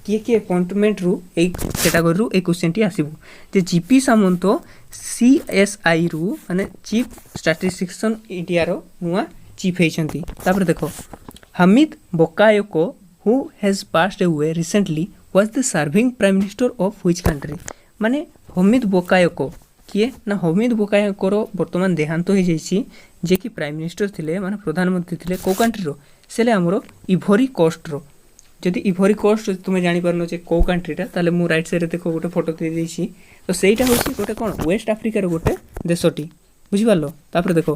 किए अपॉइंटमेंट रु ए कैटेगरी रु ए क्वेश्चन टी आसीबो जे जीपी सामंत सीएसआई रु माने चीफ स्टैटिस्टिशियन इंडिया रो नुवा चीफ हेचंती। तापर देखो Hamed Bakayoko who has passed away recently was the serving prime minister of which country. माने हमीद बोकायोको किए ना हमीद बोकायोको रो वर्तमान देहांत हो जाइछि जे कि प्राइम मिनिस्टर थिले माने प्रधानमंत्री थिले को कंट्री रो सेले हमरो इभोरी कोस्ट रो। जदि इभोरी कोस्ट तुमे जानि परनो जे को कंट्रीटा ताले मु राइट साइड देखो गोटे फोटो दे देछि तो सेटा होछि गोटे कोन वेस्ट अफ्रीका रो गोटे देशटी बुझि पारलो। तापर देखो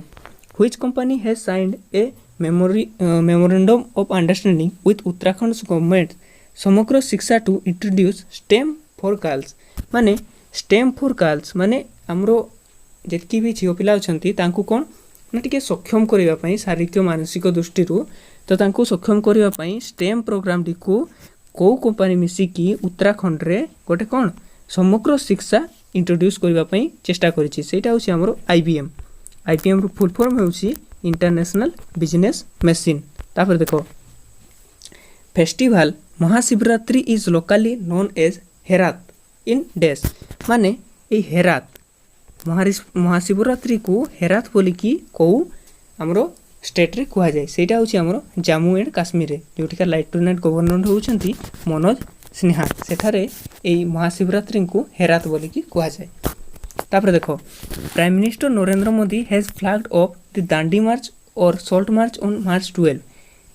which company has signed a memorandum of understanding with Uttarakhand government Samagra Shiksha to introduce STEM for girls. माने स्टेम फॉर गर्ल्स माने हमरो जेतकी भी झियो पिला अछंती तांकू कोन ना टिके सक्षम करबा पई शारीरिक मानसिक दृष्टि तो तांको सक्षम करबा पई स्टेम प्रोग्राम टी को को कंपनी मिसी की उत्तराखंड रे गोटे कोन समग्र शिक्षा इंट्रोड्यूस करबा पई चेष्टा करिछि सेटा होछि हमरो आईबीएम रो फुल फॉर्म होछि इंटरनेशनल बिजनेस मशीन। तापर देखो festival Mahashivratri is locally known as Herath in डेस माने ए हेरात महाशिवरात्रि को हेरात बोली की कौ हमरो स्टेट रे कुहा जाए सेटा होछि हमरो जम्मू एंड काश्मीर रे जोटिका लेफ्टिनेंट गवर्नर होउछंती मनोज सिन्हा सेठारे एई महाशिवरात्रि को हेरात बोली की कुहा जाए। तापर देखो prime minister Narendra Modi has flagged off the Dandi march or salt march on March 12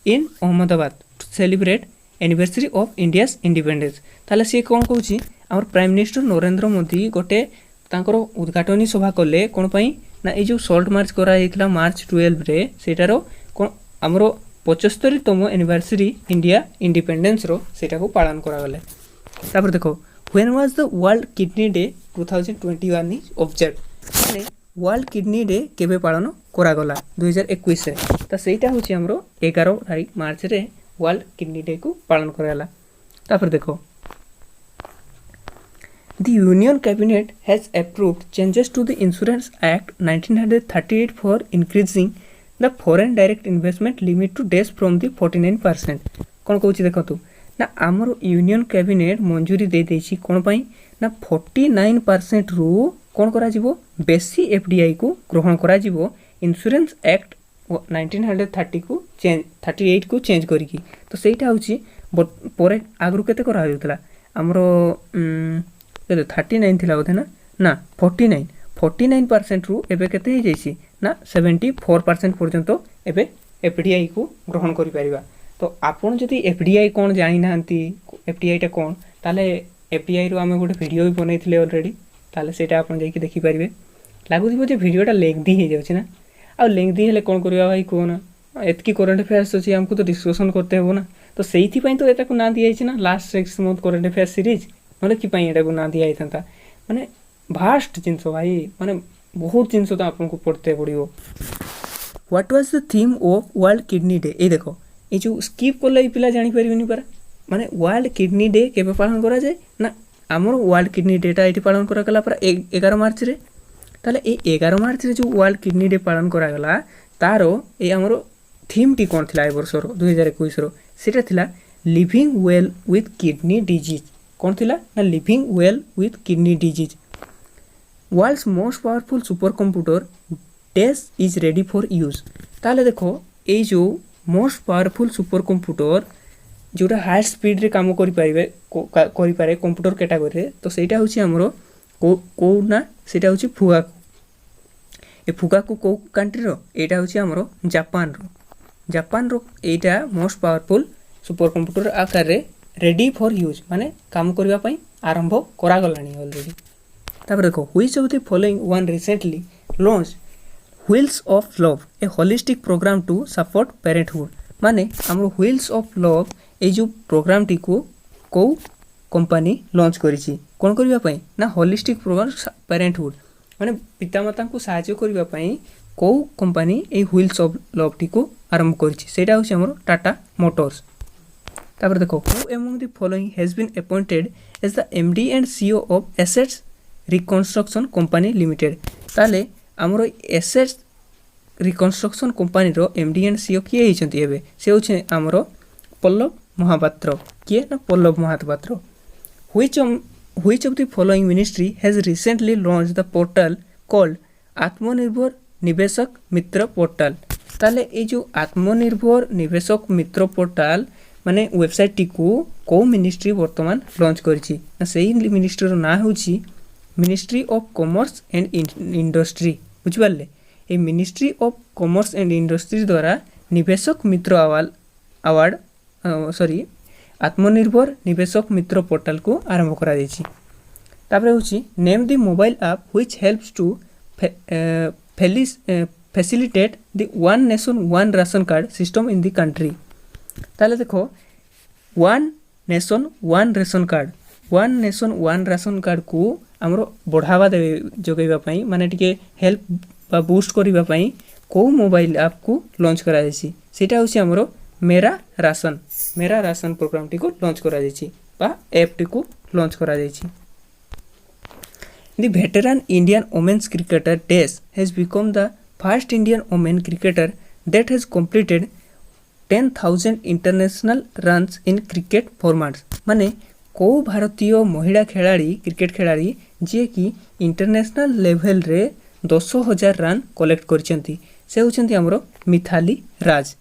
in Ahmedabad to celebrate anniversary of India's independence. ताले से कोन कहूछि हमर प्राइम मिनिस्टर नरेंद्र मोदी गोटे तांकर उद्घाटनी सभा कले कोन पई ना ए जो सॉल्ट मार्च करा हेतला मार्च 12 रे सेटारो कोन हमरो 75तम एनिवर्सरी इंडिया इंडिपेंडेंस रो सेटा को पालन करा गले। तापर देखो when was the world kidney day 2021 is observe माने वर्ल्ड किडनी डे केबे पालन करा गला 2021 रे त सेटा होछि हमरो 11 तारीख मार्च रे वर्ल्ड किडनी डे को पालन कराला। तापर देखो The Union Cabinet has approved changes to the Insurance Act 1938 for increasing the foreign direct investment limit to days from the 49%। कौन कहूँ देखो ना आमर यूनियन कैबिनेट मंजूरी दे देछि कौन पाई ना 49% रु कौन करा जिवो बेसी एफडीआई को ग्रहण करा जिवो इंश्योरेंस एक्ट 1930 को चेंज 38 को चेंज करिकी तो सेटा होछि परे आगरु केते करा होतला हमरो 39 थिला बोधे ना 49% रु एबे केते हे जैसी ना 74% पर्यंत एबे एफडीआई को ग्रहण करि परिबा। तो आपण जदि एफडीआई कोन जानि नांती एफडीआई टा कोन ताले एफडीआई रो आमे गोटे वीडियो भी बनैथिले ऑलरेडी ताले सेटा आपण जाई कि देखि परिबे लागु दिबो जे वीडियोटा लेंथी हे जाउछि ना आ लेंथी हेले कोन करिया भाई कोन एतकी करंट अफेयर्स अछि हमकु तो डिस्कशन करते हो ना तो सेहिथि पई तो एटा को ना दिया छि ना last 6 month current affairs series माने कि पई एटा को ना दिया हितंता माने भास्ट जिंस भाई माने बहुत जिंस तो आपन को पढ़ते पड़ियो। What was the theme of world kidney day ए देखो ए जो स्किप करले पिला जानि परिबेनी पर माने वर्ल्ड किडनी डे केबे पालन करा जाय ना हमर वर्ल्ड किडनी डे टा एटी पालन करा गला पर 11 मार्च रे ताले ए 11 मार्च रे जो वर्ल्ड किडनी डे पालन करा गला तारो ए हमर थीम टी कोन थिला ए वर्ष रो 2021 रो सेटा थिला living well with kidney disease कौन थिला ना living well with kidney disease. World's most powerful super computer dash is ready for use ताले देखो ए जो मोस्ट पावरफुल सुपर कंप्यूटर जोटा हाई स्पीड रे काम करि पारे कंप्यूटर कैटेगरी रे तो सेटा होछि हमरो को ना सेटा होछि फुगाकु को कंट्री रो एटा होछि हमरो जापान रो एटा मोस्ट पावरफुल सुपर कंप्यूटर आकार रे रेडी फॉर यूज माने काम करबा पई आरंभ करा गलानी ऑलरेडी। तापर देखो which of the following one recently launch wheels of love a holistic programme to support parenthood माने हमरो व्हील्स ऑफ लव ए जो प्रोग्राम टी को कंपनी लॉन्च करिछि कोन करबा पई ना होलिस्टिक प्रोग्राम पेरेंटहुड माने पितामाता को सहायता करबा पई को company A wheels of love T को आरंभ करिछि सेटा होछि हमरो टाटा मोटर्स। तापर देखो who among the following has been appointed as the MD and CEO of assets reconstruction company limited ताले हमरो एसेट्स रिकंस्ट्रक्शन कंपनी रो एमडी एंड सीईओ किए हिचंती एबे से होछि हमरो पल्लव महापात्र किए ना Pallav Mahapatra. Which of the following ministry has recently launch the portal called Atmanirbhar Niveshak Mitra portal ताले ए जो आत्मनिर्भर निवेशक मित्र पोर्टल माने वेबसाइट टी को मिनिस्ट्री वर्तमान लॉन्च करिछि ना सेही मिनिस्ट्री रो ना होछि ministry of commerce and industry बुझिबाले ए ministry of commerce and industry द्वारा निवेशक मित्र अवार्ड आत्मनिर्भर निवेशक मित्र पोर्टल को आरंभ करा दैछि। तापर होछि name the mobile app which helps to facilitate the one nation one ration card system in the country ताले देखो one nation one ration card को हमरो बढ़ावा दे जोगैबा पई माने टिके हेल्प बा बूस्ट करिबा पई को मोबाइल ऐप को लॉन्च करा जायछि सेटा होछि हमरो मेरा राशन प्रोग्राम टी को लॉन्च करा जायछि बा ऐप टी को लॉन्च करा जायछि। The veteran Indian women's cricketer Desh has become the first Indian women cricketer that has completed 10,000 international runs in cricket formats। माने को भारतीय महिला खिलाड़ी क्रिकेट खिलाड़ी जे कि इंटरनेशनल लेवल रे 10,000 रन कलेक्ट करछंती से होछंती हमरो मिथाली राज।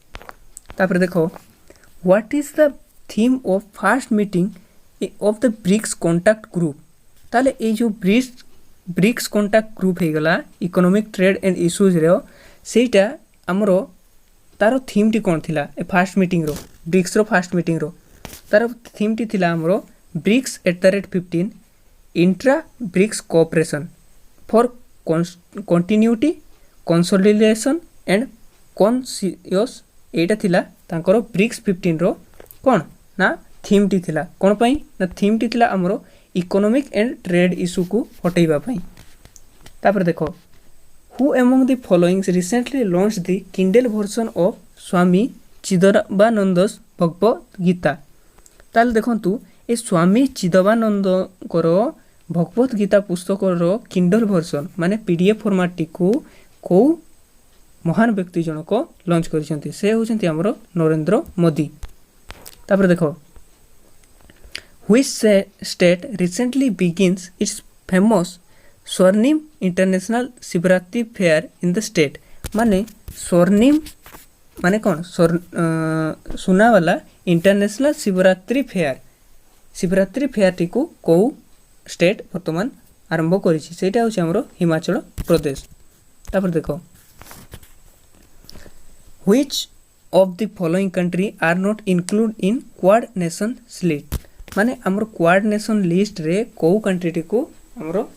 तापर देखो what is the theme of first meeting of the BRICS contact group. ताले ए जो ब्रिक्स कॉन्टैक्ट ग्रुप हे गला इकोनॉमिक ट्रेड एंड इश्यूज रे सेटा हमरो तारो थीम टी कोन थिला ए फर्स्ट मीटिंग रो ब्रिक्स रो फर्स्ट मीटिंग रो तारो थीम टी थिला हमरो BRICS @15 intra BRICS cooperation for continuity consolidation and conscious एटा थिला तांकर ब्रिक्स 15 रो कोन ना थीम टी थिला कोन पई ना थीम टी थिला हमरो इकोनॉमिक एंड ट्रेड इश्यू को हटेइबा पई। तापर देखो Who among the following recently launched the Kindle version of स्वामी चिदबानंद's भगवत गीता। ताल देखंतु ए स्वामी चिदबानंद करो भगवत गीता पुस्तक रो किंडल वर्जन माने पीडीएफ फॉर्मेट टी को महान व्यक्ति जनक लॉन्च करिसंती से होचंती हमरो नरेंद्र मोदी। तापर देखो Which state recently begins its famous स्वर्णिम international Shivratri fair in the state. माने स्वर्णिम माने कौन सुना वाला इंटरनेशनल शिवरात्रि फेयर टी को स्टेट वर्तमान आरंभ करिछि सेटा होछि हमरो हिमाचल प्रदेश। तापर देखो which of the following country are not include in quad nation list. माने हमरो क्वाड नेशन लिस्ट रे को कंट्री टी को हमरो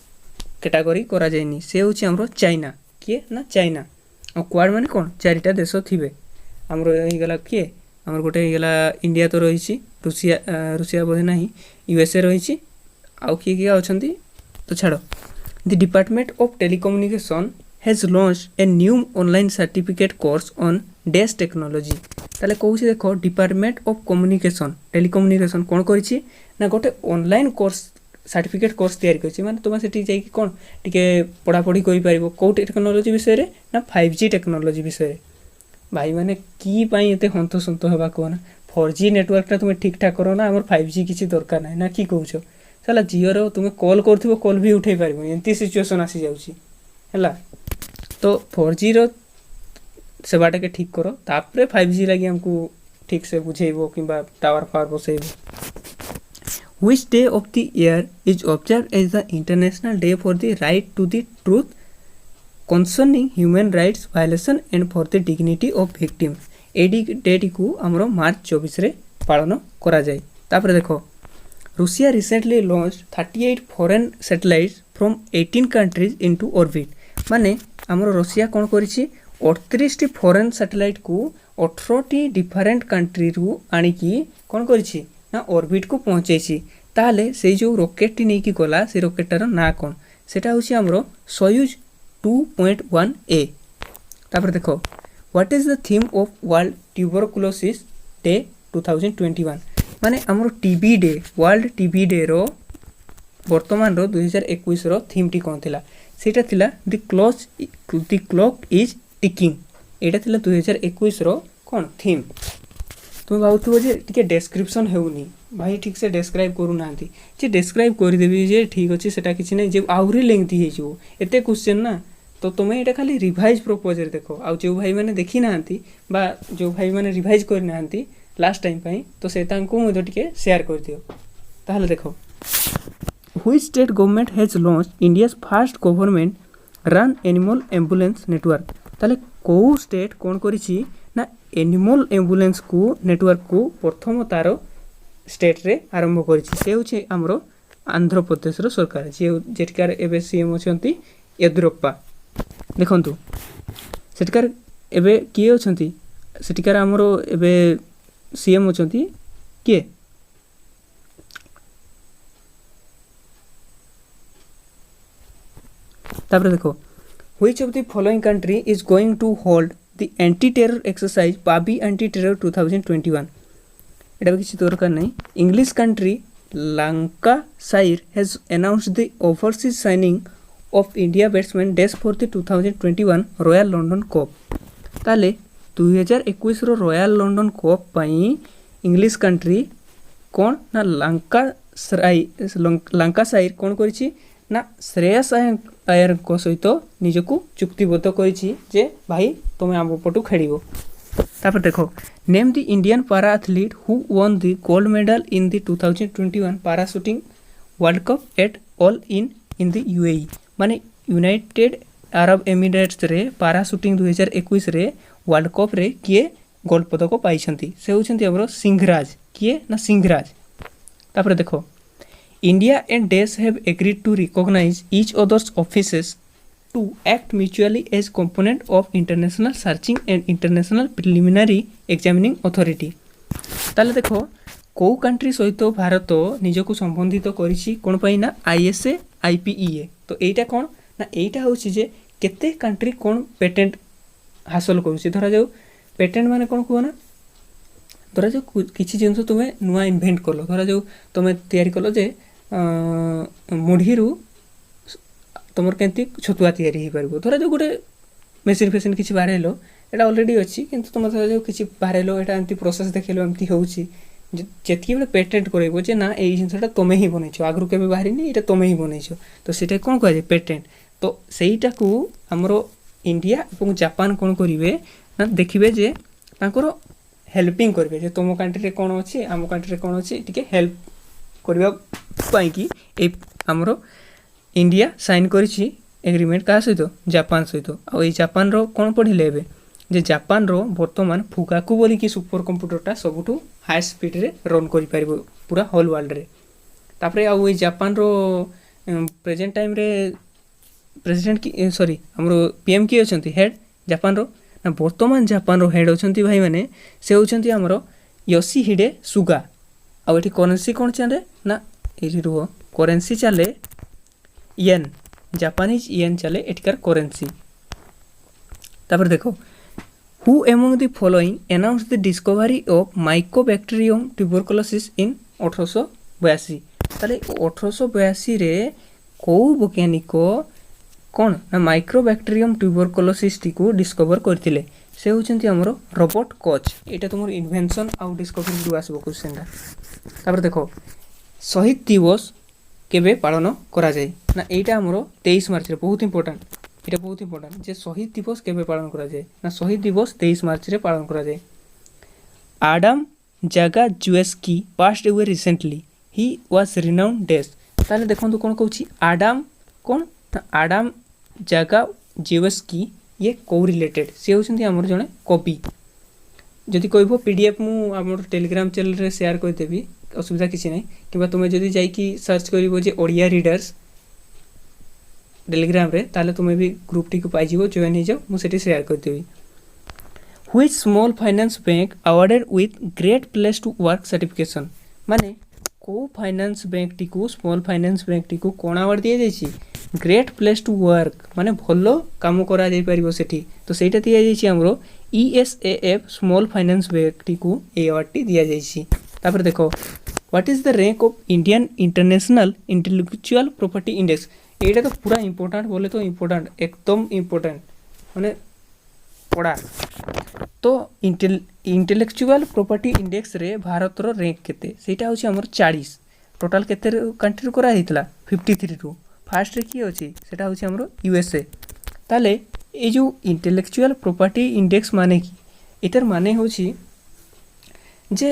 कैटेगरी करा जायनी से होछि हमरो चाइना किए ना चाइना और क्वाड माने कोन चारिटा देश थिबे हमरो एही गला किए हमर गोटे एही गला इंडिया तो रहिछि रूसिया बोधे नाही यूएसए रहिछि आउ किए अछंती तो छाड़ो। The department of telecommunication has launched a new online certificate course on dash technology. ताले कहूछि देखो डिपार्टमेंट ऑफ कम्युनिकेशन टेलीकम्युनिकेशन कोन करिछि ना गोटे ऑनलाइन कोर्स सर्टिफिकेट कोर्स तैयारी करछि माने तुम सेठी जाई कोन टिके पढ़ा पढ़ी करि पारिबो को टेक्नोलॉजी विषय रे ना 5G टेक्नोलॉजी विषय रे। भाई माने की पई एते हंतो संतो हेबा कोना 4G नेटवर्क ता तुम ठीक ठाक करो ना हमर 5G किछि दरकार नै ना की कहउछो साला जियो रो तुम कॉल करथिबो कॉल भी उठै पारिबो एंती सिचुएशन आसी जाउछि हैला। तो 4G रो सेवाटा के ठीक करो तापरे 5G लागि हमकु ठीक से बुझेइबो किबा टावर फार बसैबो। Which day of the year is observed as the International Day for the Right to the Truth concerning human rights violation and for the dignity of victims। एडी डेट को हमरो मार्च 24 रे पालन करा जाय। तापर देखो Russia recently launch 38 foreign satellites from 18 countries into orbit. माने हमरो रूसिया कोन करिछि 38 टी फॉरेन सैटेलाइट को 18 टी डिफरेंट कंट्री रु आनी की कोन करिछि ना ऑर्बिट को पहुंचेछि। ताले से जो रॉकेट टी नेकी गला से रॉकेटर ना कोन सेटा होछि हमरो सोयूज 2.1A। तापर देखो what is the theme of world tuberculosis day 2021। माने हमरो TB day world TB day रो वर्तमान रो 2021 रो थीम टी कोन थिला सेटा थिला द क्लॉक इज टिकिंग। एटा थिला 2021 रो कोन थीम। तुम भावुथबो जे टिके डिस्क्रिप्शन हेउनी भाई ठीक से डिस्क्राइब करू नांती जे डिस्क्राइब कर देबी जे ठीक अछि सेटा किछि नै जे आउरी लेंथी हे जो एते क्वेश्चन ना तो तुम एटा खाली रिवाइज प्रोपोज रे देखो आ जो भाई माने देखि नांती बा जो भाई माने रिवाइज कर नांती लास्ट टाइम पई तो से तांको मो टिके शेयर कर दियो। ताहले देखो which state government has launched India's first government run animal ambulance network. ताले को स्टेट कोन करिछि ना एनिमल एम्बुलेंस को नेटवर्क को प्रथम तारो स्टेट रे आरंभ करिछि से होछि हमरो आंध्र प्रदेश रो सरकार जे जेटिकार एबे सीएम अछंती येदुरप्पा। देखंतु सेटिकार एबे किए अछंती सेटिकार हमरो एबे सीएम अछंती किए तापर देखो Which of the following country is going to hold the anti-terror exercise Pabi anti-terror 2021? এটা কিছু দরকার নাই। English country Lancashire has announced the overseas signing of India batsman dash for the 2021 Royal London Cup। ତାହେଲେ 2021 royal London cup ପାଇଁ English country କ'ଣ ନା ଲାଙ୍କାସାଇର କ'ଣ କରିଛି ନା ଶ୍ରେୟସ ଆୟରଙ୍କ ସହିତ ନିଜକୁ ଚୁକ୍ତିବଦ୍ଧ କରିଛି ଯେ ଭାଇ ତୁମେ ଆମ ପଟୁ ଖେଳିବ। ତାପରେ ଦେଖ name the Indian para athlete who won the gold medal in the 2021 para shooting world cup at Al in the UAE ମାନେ ୟୁନାଇଟେଡ୍ ଆରବ ଏମିରେଟ୍ସରେ ପାରା ସୁଟିଂ 2021ରେ ୱାର୍ଲଡ କପ୍ରେ କିଏ ଗୋଲ୍ଡ ପଦକ ପାଇଛନ୍ତି ସେ ହେଉଛନ୍ତି ଆମର ସିଂହରାଜ। କିଏ ନା ସିଂହରାଜ। ତାପରେ ଦେଖ India and dash have agreed to recognise each others offices to act mutually as component of international searching and international preliminary examining authority. ତାହେଲେ ଦେଖ କେଉଁ କଣ୍ଟ୍ରି ସହିତ ଭାରତ ନିଜକୁ ସମ୍ବନ୍ଧିତ କରିଛି କ'ଣ ପାଇଁ ନା ISA IPEA। ତ ଏଇଟା କ'ଣ ନା ଏଇଟା ହେଉଛି ଯେ କେତେ କଣ୍ଟ୍ରି କ'ଣ ପେଟେଣ୍ଟ ହାସଲ କରୁଛି। ଧରାଯାଉ ପେଟେଣ୍ଟ ମାନେ କ'ଣ କୁହ ନା ଧରାଯାଉ କିଛି ଜିନିଷ ତୁମେ ନୂଆ ଇନଭେଣ୍ଟ କଲ। ଧରାଯାଉ ତୁମେ ତିଆରି କଲ ଯେ ମୁଢ଼ିରୁ ତୁମର କେମିତି ଛତୁଆ ତିଆରି ହେଇପାରିବ। ଧରାଯାଉ ଗୋଟେ ମେସିନ୍ ଫେସିନ୍ କିଛି ବାହାରିଲ ଏଇଟା ଅଲରେଡ଼ି ଅଛି କିନ୍ତୁ ତୁମେ ଧରାଯାଉ କିଛି ବାହାରିଲ ଏଇଟା ଏମିତି ପ୍ରୋସେସ୍ ଦେଖେଇଲ ଏମିତି ହେଉଛି ଯେତିକିବେଳେ ପେଟେଣ୍ଟ କରାଇବ ଯେ ନା ଏଇ ଜିନିଷଟା ତୁମେ ହିଁ ବନେଇଛ ଆଗରୁ କେବେ ବାହାରିନି ଏଇଟା ତୁମେ ହିଁ ବନେଇଛ ତ ସେଇଟା କ'ଣ କୁହାଯାଏ ପେଟେଣ୍ଟ। ତ ସେଇଟାକୁ ଆମର ଇଣ୍ଡିଆ ଏବଂ ଜାପାନ କ'ଣ କରିବେ ନା ଦେଖିବେ ଯେ ତାଙ୍କର ହେଲ୍ପିଂ କରିବେ ଯେ ତୁମ କଣ୍ଟ୍ରିରେ କ'ଣ ଅଛି ଆମ କଣ୍ଟ୍ରିରେ କ'ଣ ଅଛି ଟିକେ ହେଲ୍ପ କରିବା ପାଇଁକି ଏଇ ଆମର ଇଣ୍ଡିଆ ସାଇନ୍ କରିଛି ଏଗ୍ରିମେଣ୍ଟ କାହା ସହିତ ଜାପାନ ସହିତ। ଆଉ ଏଇ ଜାପାନର କ'ଣ ପଢ଼ିଲେ ଏବେ ଯେ ଜାପାନର ବର୍ତ୍ତମାନ ଫୁଗାକୁ ବୋଲିକି ସୁପର କମ୍ପ୍ୟୁଟରଟା ସବୁଠୁ ହାଇ ସ୍ପିଡ଼ରେ ରନ୍ କରିପାରିବ ପୁରା ହୋଲ୍ ୱାର୍ଲଡ଼ରେ। ତାପରେ ଆଉ ଏଇ ଜାପାନର ପ୍ରେଜେଣ୍ଟ ଟାଇମ୍ରେ ପ୍ରେସିଡେଣ୍ଟ ଆମର PM କିଏ ଅଛନ୍ତି ହେଡ଼୍ ଜାପାନର ନା ବର୍ତ୍ତମାନ ଜାପାନର ହେଡ଼୍ ଅଛନ୍ତି ଭାଇମାନେ ସେ ହେଉଛନ୍ତି ଆମର ୟୋସିହିଡେ ସୁଗା। ଆଉ ଏଠି କରେନ୍ସି କ'ଣ ଚାଲେ ନା ଏଇଠି ରୁହ କରେନ୍ସି ଚାଲେ ୟେନ୍ ଜାପାନିଜ୍ ୟେନ୍ ଚାଲେ ଏଠିକାର କରେନ୍ସି। ତାପରେ ଦେଖ who among the following announce the discovery of mycobacterium tuberculosis in 1882। ତାହେଲେ 1882ରେ କେଉଁ ବୈଜ୍ଞାନିକ କ'ଣ ନା ମାଇକ୍ରୋବ୍ୟାକ୍ଟେରିୟମ୍ ଟ୍ୟୁବରକୁଲୋସିସ୍ଟିକୁ ଡିସ୍କଭର କରିଥିଲେ ସେ ହେଉଛନ୍ତି ଆମର ରବର୍ଟ କଚ୍। ଏଇଟା ତୁମର ଇନଭେନସନ୍ ଆଉ ଡିସ୍କଭରିରୁ ଆସିବ କ୍ୱେଶ୍ଚନଟା। ତାପରେ ଦେଖ ଶହୀଦ ଦିବସ କେବେ ପାଳନ କରାଯାଏ ନା ଏଇଟା ଆମର 23 ମାର୍ଚ୍ଚରେ ବହୁତ ଇମ୍ପୋର୍ଟାଣ୍ଟ। ଏଇଟା ବହୁତ ଇମ୍ପୋର୍ଟାଣ୍ଟ ଯେ ଶହୀଦ ଦିବସ କେବେ ପାଳନ କରାଯାଏ ନା ଶହୀଦ ଦିବସ 23 ମାର୍ଚ୍ଚରେ ପାଳନ କରାଯାଏ। Adam Zagajewski passed away recently he was renowned dash. ତାହେଲେ ଦେଖନ୍ତୁ କ'ଣ କହୁଛି ଆଡାମ କ'ଣ ନା ଆଡାମ ଜାଗାଜୁଏସ୍କି ଇଏ କେଉଁ ରିଲେଟେଡ଼ ସେ ହେଉଛନ୍ତି ଆମର ଜଣେ କବି। ଯଦି କହିବ PDF ମୁଁ ଆମର ଟେଲିଗ୍ରାମ ଚ୍ୟାନେଲରେ ସେୟାର କରିଦେବି ଅସୁବିଧା କିଛି ନାହିଁ କିମ୍ବା ତୁମେ ଯଦି ଯାଇକି ସର୍ଚ୍ଚ କରିବ ଯେ ଓଡ଼ିଆ ରିଡର୍ସ ଟେଲିଗ୍ରାମରେ ତାହେଲେ ତୁମେ ବି ଗ୍ରୁପଟିକୁ ପାଇଯିବ ଜଏନ୍ ହେଇଯାଅ ମୁଁ ସେଠି ସେୟାର କରିଦେବି। Which small finance bank awarded with great place to work certification ମାନେ କେଉଁ ଫାଇନାନ୍ସ ବ୍ୟାଙ୍କଟିକୁ ସ୍ମଲ୍ ଫାଇନାନ୍ସ ବ୍ୟାଙ୍କଟିକୁ କ'ଣ ଆୱାର୍ଡ଼ ଦିଆଯାଇଛି ଗ୍ରେଟ୍ ପ୍ଲେସ୍ ଟୁ ୱାର୍କ ମାନେ ଭଲ କାମ କରାଯାଇପାରିବ ସେଠି। ତ ସେଇଟା ଦିଆଯାଇଛି ଆମର ESAF ସ୍ମଲ୍ ଫାଇନାନ୍ସ ବ୍ୟାଙ୍କଟିକୁ ଏଇ ଆୱାର୍ଡ଼ଟି ଦିଆଯାଇଛି। ତାପରେ ଦେଖ what is the rank of Indian international intellectual property index. এইটা তো পুরা ইম্পর্টান্ট বলে তো ইম্পর্টান্ট একদম ইম্পর্টান্ট মানে পড়া তো ইন্টেলেকচুয়াল প্রপর্টি ইন্ডেক্সরে ভারতর র্যাঙ্ক কেতে সেইটা হচ্ছে আমার 40 টোটাল কেতে কান্ট্রি করা হয়েছিল 53 রু ফার্স্টরে কি আছে সেটা হচ্ছে আমার USA। তাহলে এই যে ইন্টেলেকচুয়াল প্রপর্টি ইন্ডেক্স মানে কি এটার মানে হচ্ছে যে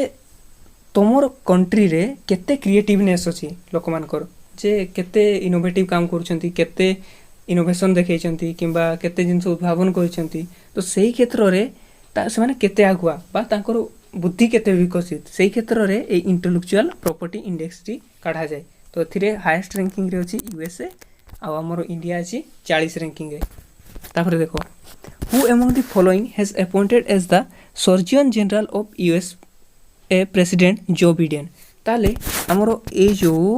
তোমার কন্ট্রিরে কেতে ক্রিয়েটিভনেস ଅଛି ଲୋକମାନଙ୍କର ଯେ କେତେ ଇନୋଭେଟିଭ୍ କାମ କରୁଛନ୍ତି କେତେ ଇନୋଭେସନ୍ ଦେଖାଇଛନ୍ତି କିମ୍ବା କେତେ ଜିନିଷ ଉଦ୍ଭାବନ କରିଛନ୍ତି ତ ସେଇ କ୍ଷେତ୍ରରେ ସେମାନେ କେତେ ଆଗୁଆ ବା ତାଙ୍କର ବୁଦ୍ଧି କେତେ ବିକଶିତ ସେଇ କ୍ଷେତ୍ରରେ ଏଇ ଇଣ୍ଟେଲେକ୍ଚୁଆଲ୍ ପ୍ରପର୍ଟି ଇଣ୍ଡେକ୍ସଟି କାଢ଼ାଯାଏ। ତ ଏଥିରେ ହାଏଷ୍ଟ ର୍ୟାଙ୍କିଂରେ ଅଛି USA ଆଉ ଆମର ଇଣ୍ଡିଆ ଅଛି 40 ର୍ୟାଙ୍କିଂରେ। ତାପରେ ଦେଖ who among the following has appointed as the surgeon general of USA president Joe Biden. ତାହେଲେ ଆମର ଏଇ ଯେଉଁ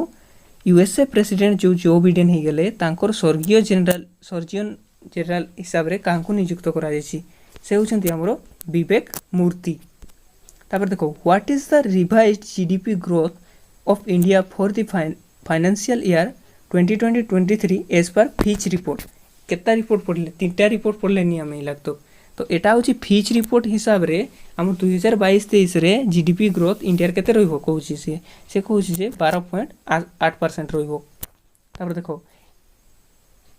USA ପ୍ରେସିଡେଣ୍ଟ ଯେଉଁ ଜୋ ବିଡେନ୍ ହେଇଗଲେ ତାଙ୍କର ସ୍ୱର୍ଗୀୟ ଜେନେରାଲ ସର୍ଜିଅନ୍ जनरल हिसाब रे कांकु नियुक्त करा जायछि से होछन्ती हमरो विवेक मूर्ति। तापर देखो what is the revised GDP growth of India for the financial year 2020-23 as per Fitch report. केता रिपोर्ट पढ़ले तीनटा रिपोर्ट पढ़ले नि हमें लागतो तो एटा होछि फिच रिपोर्ट हिसाब रे हम 2022-23 रे जीडीपी ग्रोथ इंडिया केते रहइबो कहूछि से कहूछि जे 12.8% रहइबो। तापर देखो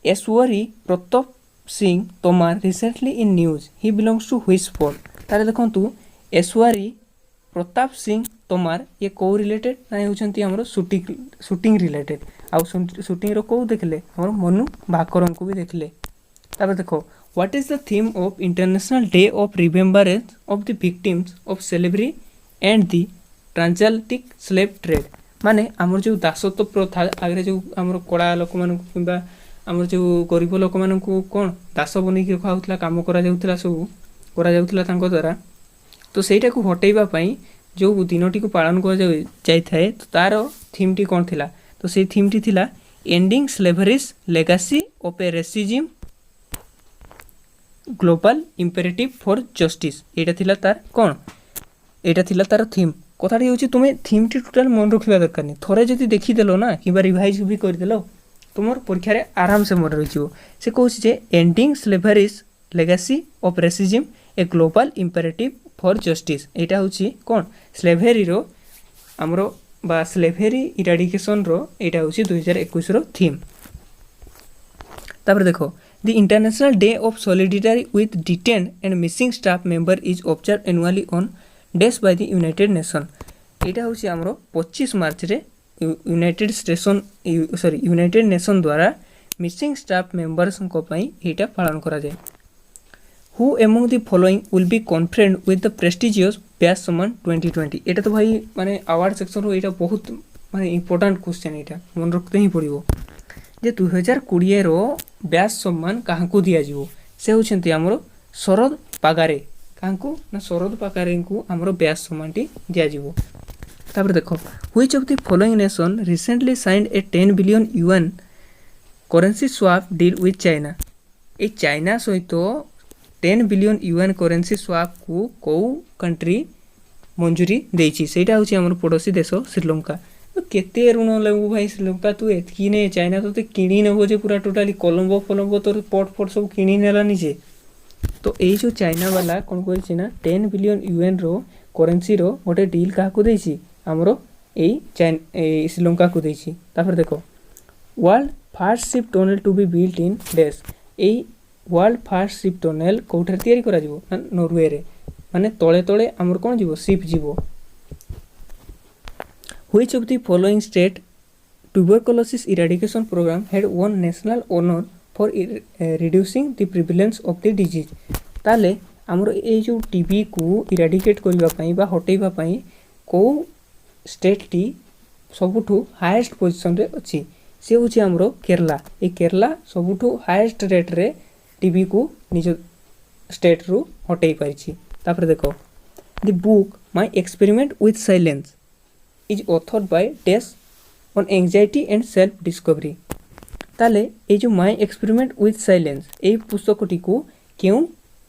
ऐश्वरी Pratap Singh Tomar recently in news he belongs to which sport. ताले देखंतु ऐश्वरी प्रताप सिंह तोमार ये को रिलेटेड ना होछंती हमरो शूटिंग रिलेटेड आउ शूटिंग रो को देखले हमरो मनु भाकरन को भी देखले। तापर देखो what is the theme of international day of remembrance of the victims of slavery and the transatlantic slave trade. माने हमर जो दासत्व प्रथा आगे जो हमर कोड़ा लोक मान किबा हमर जो गरीब लोक मान को कोन दास बनै के खाउतला काम करा जाउतला सब करा जाउतला तांको द्वारा तो सेटा को हटेइबा पई जो दिनटी को पालन कर जाय थाए तो तार थीम टी कोन थिला तो से थीम टी थिला ending slavery's legacy of a racism global imperative for justice. एटा थिला तार कोन एटा थिला तार थीम कथाटी होची तुमे थीम टी टोटल मन रखिबा दरकार नै थरे जति देखि देलो ना किबा रिवाइज भी कर देलो तुमर परीक्षा रे आराम से मन रहियो। से कहूची जे ending slavery's legacy of racism a global imperative for justice. एटा होची कोन स्लेवरी रो हमरो बा स्लेवरी इराडिकेशन रो एटा होची 2021 रो थीम। तापर देखो the international day of solidarity with detained and missing staff member is observe annually on days by the United nation. एटा होची हमरो 25 मार्च रे यूनाइटेड नेशन द्वारा मिसिंग स्टाफ मेंबर्स को पई एटा पालन करा जाय। Who among the following will be conferred with the prestigious व्यास सम्मान 2020। एटा तो भाई माने अवार्ड सेक्शन रो एटा बहुत माने इंपोर्टेंट क्वेश्चन एटा मन रखते ही पड़िबो जे 2020 रो व्यास सम्मान काहाकू दिया जिवो से होछंती हमरो शरद पागारे काहाकू ना शरद पागारे को हमरो व्यास सम्मान टी दिया जिवो। तापर देखो which of the following nation recently signed A 10 billion yuan currency swap deal with China. A China सहित 10 बिलियन युआन करेंसी स्वैप को कंट्री मंजूरी देछि सेटा होछि हमर पड़ोसी देश श्रीलंका। तो केते ऋण लेबू भाई श्रीलंका तू एतकी ने चाइना तो ते किणी नेबो जे पूरा टोटली कोलंबो तोर पोर्ट सब किणी नेलानी जे तो ए जो चाइना वाला कोन करिछि ना 10 बिलियन युएन रो करेंसी रो गोटे डील काहा को देछि हमरो ए श्रीलंका को देछि। तापर देखो world first ship tunnel to be built in dash. ए वर्ल्ड फर्स्ट शिप टनल कोठर तयारी करा जिवो नॉर्वे रे माने तळे तळे हमर कोन जिवो शिप जिवो। Which of the following state tuberculosis eradication programme had won national honour for reducing the prevalence of the disease. ताले हमर ए जो टीबी को इरेडिकेट करबा पई बा हटेबा पई को स्टेट टी सबुठु हाईएस्ट पोजीशन रे अछि से होछि हमरो केरला। ए केरला सबुठु हाईएस्ट रेट रे टीबी को निज स्टेट रु हटेई पारिछि। तापर देखो the book my experiment with silence is authored by dash on anxiety and self discovery. ताले ए जो माय एक्सपेरिमेंट विथ साइलेंस ए पुस्तकटी को केउ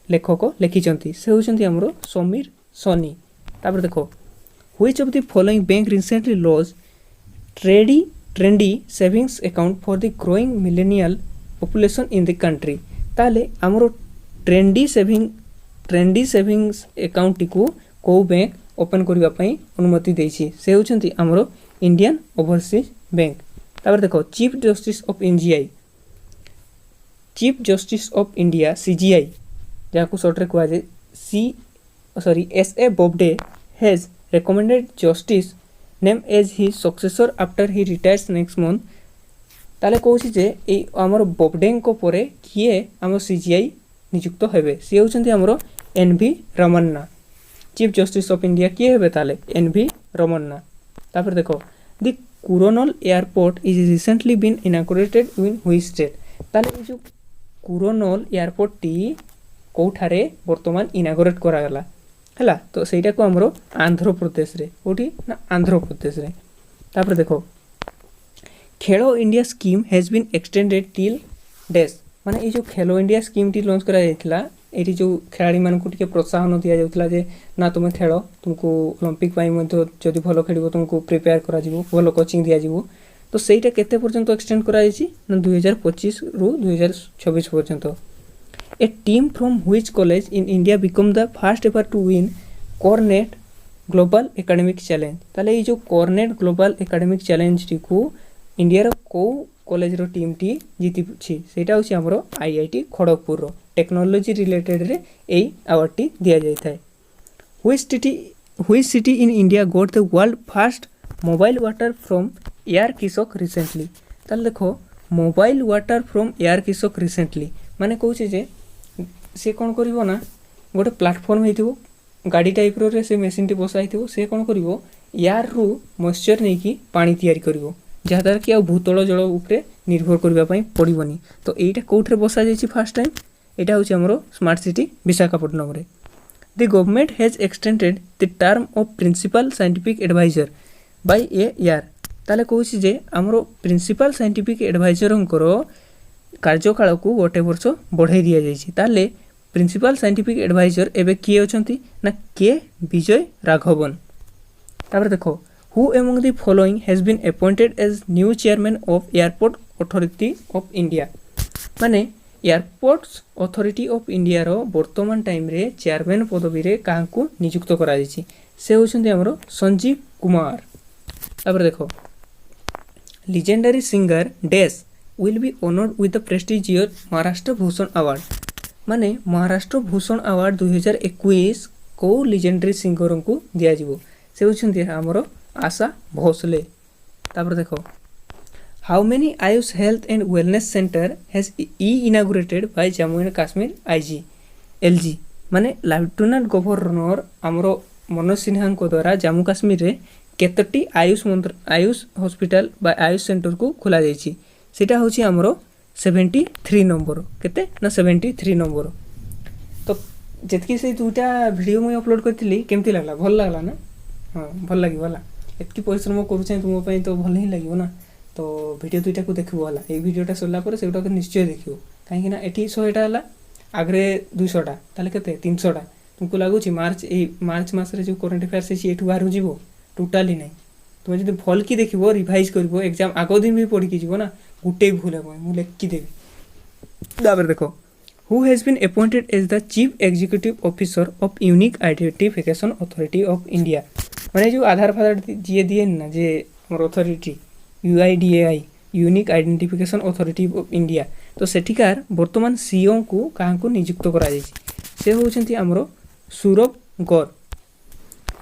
लेखक लिखिचंती से होचंती हमरो समीर सनी। तापर देखो which of the following bank recently launch trendy savings account for the growing millennial population in the country. ताले हमरो ट्रेंडी सेविंग्स अकाउंट को को बैंक ओपन करबा पई अनुमति देछि से होचंती हमरो इंडियन ओवरसीज बैंक। तापर देखो chief justice of India CGI जाको शॉर्ट रे कहवा जाय S A Bobde has recommended justice name as his successor after he retires next month। ताले कहूछि जे ए हमर बोबडेन को परे किए हमर सीजीआई नियुक्त हेबे से होचंती हमर NV Ramana. Chief justice of India किए हेबे ताले एनवी रमन्ना। तापर देखो the Kurnool airport is recently been inaugurated in which state. ताले जो कुरोनल एयरपोर्ट टी कोठारे वर्तमान इनॉग्रेट करा गला हला तो सेटा को हमरो आंध्र प्रदेश रे ओठी ना आंध्र प्रदेश रे। तापर देखो Khelo India scheme has been extended till dash माने ये जो Khelo India scheme T launch करा जायतिला एटी जो खेलाड़ी मानकु टिके प्रोत्साहन दिया जाउतला जे ना तुम खेलो तुमको ओलंपिक पाई मध्ये जदि भलो खेलिबो तुमको प्रिपेयर करा जिवो भलो कोचिंग दिया जिवो तो सेटा केते पर्यंत एक्सटेंड करा जायछि ना 2025 रु 2026 पर्यंत a team from which college in India become the first ever to win Cornet global academic challenge ताले ये जो कॉर्नेट ग्लोबल एकेडमिक चैलेंज टी को इंडिया रो को कॉलेज रो टीम टी जीति छि सेटा होछि हमरो आईआईटी खड़गपुर रो टेक्नोलॉजी रिलेटेड रे एई अवार्ड टी दिया जाय थाए which city in India got the world first mobile water from air kiosk recently ताले देखो mobile water from air kiosk recently माने कहू जे से कोन करिवो ना गोटे प्लेटफॉर्म हेतिबो गाड़ी टाइप रो रे से मशीन टी बसाइथिबो से कोन करिवो एयर रु मॉइस्चर नै कि पानी तयारी करिवो जहाँद्वारा कि भूतल जल उपरे निर्भर करने पड़ोनी तो यहीटा कौटे बसा जाइए फास्ट टाइम यहाँ हूँ आमर स्मार्ट सिटी विशाखापट्टनम रे the government has extended the term of principal scientific adviser by a year ताले कहूँ जे आमर प्रिंसिपल साइंटिफिक एडवाइजर कार्यकाल को गोटे वर्ष बढ़ाई दि जाइए प्रिंसिपल साइंटिफिक एडवाइजर एवं किए अछंती ना के विजय राघवन तापर देखो Who among the following has been appointed as new chairman of Airport Authority of India? माने एयरपोर्ट्स अथॉरिटी ऑफ इंडिया रो वर्तमान टाइम रे चेयरमैन पदवी रे काहाकू नियुक्त करा जायछि से होछन्ते हमरो संजीव कुमार। तापर देखो legendary singer Dash will be honored with the prestigious Maharashtra Bhushan award माने महाराष्ट्र भूषण अवार्ड 2021 को legendary सिंगर को दिया जिवो से होछन्ते हमरो आशा भोसले। तापर देखो how many Ayush health and wellness centre has inaugurated by Jammu and Kashmir IG LG माने लेफ्टिनेंट गवर्नर आमरो मनोज सिन्हा को द्वारा जम्मू काश्मीर रे केतटी आयुष हॉस्पिटल बा आयुष सेंटर को खोला जायछि सेटा होछि आमरो 73 नंबर केते ना 73 नंबर। तो जेतकी से दुटा वीडियो मैं अपलोड करथिली केमती लागला भल लागला ना हां भल लागि वाला एतकी परिश्रम करूछे तुम पई तो भल ही लागियो ना तो वीडियो दुईटा को देखबो वाला ए वीडियोटा सरला पर सेटा को निश्चय देखियो काहे ना एठी 100टा हला आगरे 200टा ताले केते 300टा तुमको लागुची मार्च मास रे जो करंट अफेयर्स छै एठु बाहर जीवो टोटली नै तुम जदि भल की देखिबो रिवाइज करबो एग्जाम आगो दिन भी पढी की जीवो ना गुटे भूल हेबो मु लेख की देबी। दाबर देखो who has been appointed as the chief executive officer of unique identification authority of India माने जो आधार फाधार जे दिए ना जे हमर authority UIDAI unique identification authority of India तो सेठिकार वर्तमान सीईओ को कहां को नियुक्त करा जाय से होचंती हमरो सौरभ गौर।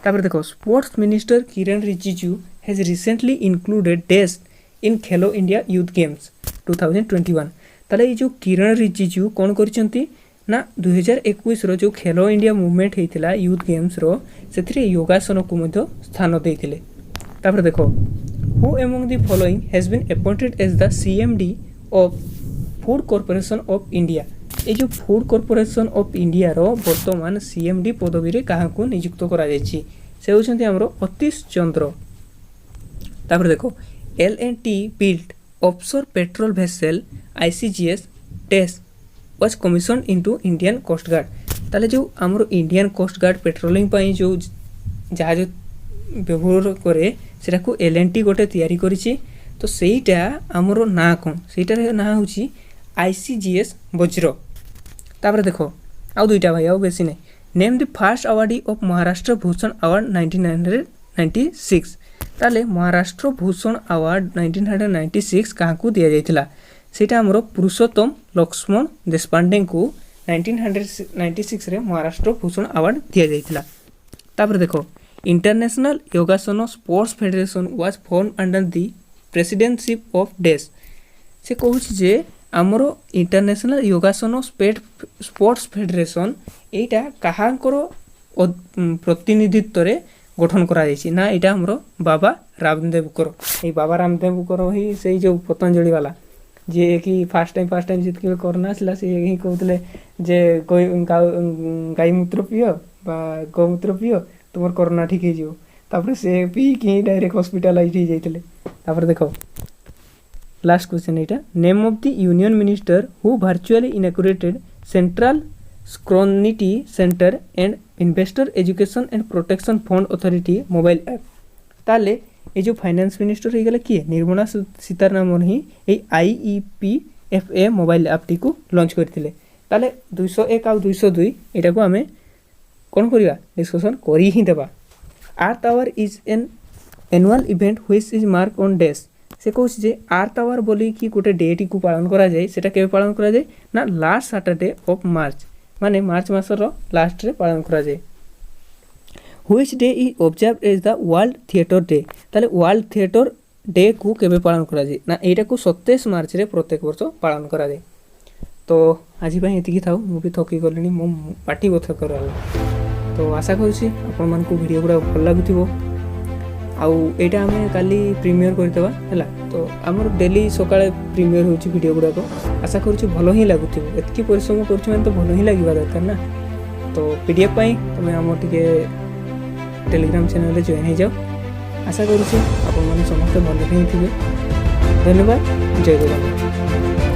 तापर देखो sports minister Kiren Rijiju has recently included dash in Khelo India youth games 2021 ताले ये जो किरण रिजिजू कौन करचंती ना 2021 रो जो खेलो इंडिया मूवमेंट हेतिला यूथ गेम्स रो सेथिरे योगासन को मध्य स्थान देइथिले। तापर देखो who among the following has been appointed as the CMD of food corporation of India ए जो फूड कॉर्पोरेशन ऑफ इंडिया रो वर्तमान सीएमडी पदवी रे काहा को नियुक्त करा जायछि से होचंती हमरो अतीश चंद्र। तापर देखो L and T built offshore patrol vessel ICGS test was commissioned into Indian coast guard ताले जो हमरो इंडियन कोस्ट गार्ड पेट्रोलिंग पई जो जहाज व्यवहार करे सेटा को एल&टी गोटे तयारी करिछि तो सेईटा हमरो ना कोन सेईटा रे ना होछि आईसीजीएस वज्र। तापर देखो आउ दुईटा भाई आउ बेसी नै name the first awardee of Maharashtra Bhushan award 1996 ताले महाराष्ट्र भूषण अवार्ड 1996 कहाँ को दिया जाइथिला सेटा हमरो पुरुषोत्तम लक्ष्मण देशपांडे को 1996 रे महाराष्ट्र भूषण अवार्ड दिया जाइथिला। तापर देखो international Yogasana sports federation was form under the presidentship of dash से कहूछि जे हमरो इंटरनेशनल योगासन स्पोर्ट्स फेडरेशन एटा कहांकर प्रतिनिधित्व रे गठन करा जायछि ना एटा हमरो बाबा रामदेव कर ए बाबा रामदेव कर ही से जो पतंजलि वाला जे कि फर्स्ट टाइम जितके करना आसला से ही कहतले जे गाय मूत्र पियो बा गोमूत्र पियो तुमर कोरोना ठीक हे जिवो तापर से पी कि डायरेक्ट हॉस्पिटलाइज हो जाइतले। तापर देखो लास्ट क्वेश्चन एटा name of the union minister who virtually inaugurated central scrutiny centre and investor education and protection fund authority mobile app ताले ये जो फाइनेंस मिनिस्टर हो गला किए निर्मला सीतारामन ही IEPFA मोबाइल ऐप टी को लॉन्च करथिले ताले 201 आ 202 एटा को हमें कौन करिया डिस्कशन करी ही देबा। Earth Hour is an annual event which is mark on dash से कहूँ जे अर्थ आवर बोली कि गोटे डेटी को पालन करा जाए सेटा केबे पालन करा जाए ना लास्ट सैटरडे ऑफ मार्च माने मार्च मासर लास्ट रे पालन करा जाए। Which day is observe as the world theatre day ताले वर्ल्ड थिएटर डे को केबे पालन करा जाए ना एटा को 27 मार्च रे प्रत्येक वर्ष पालन करा जाए। तो आज एति थाऊ मु भी थकी गलिनी मो पार्टी बथा कर तो आशा करुँची आपण मान को वीडियो गुड़ा भल लगुथिबो आउ एटा हमें काली प्रीमियर करदेवा है तो आमर डेली सकाळे प्रीमियर होची वीडियो गुड़ा को आशा करुँची भल ही लगुथिबो एतकी परिश्रम करुँची माने तो भल ही लागिबा दरकार ना। तो PDF पाई तुम आम टिके टेलीग्राम चैनल रे जॉइन हो जाओ आशा करुँची आपण माने समस्त भल ही थिबे। धन्यवाद जय जगन्नाथ।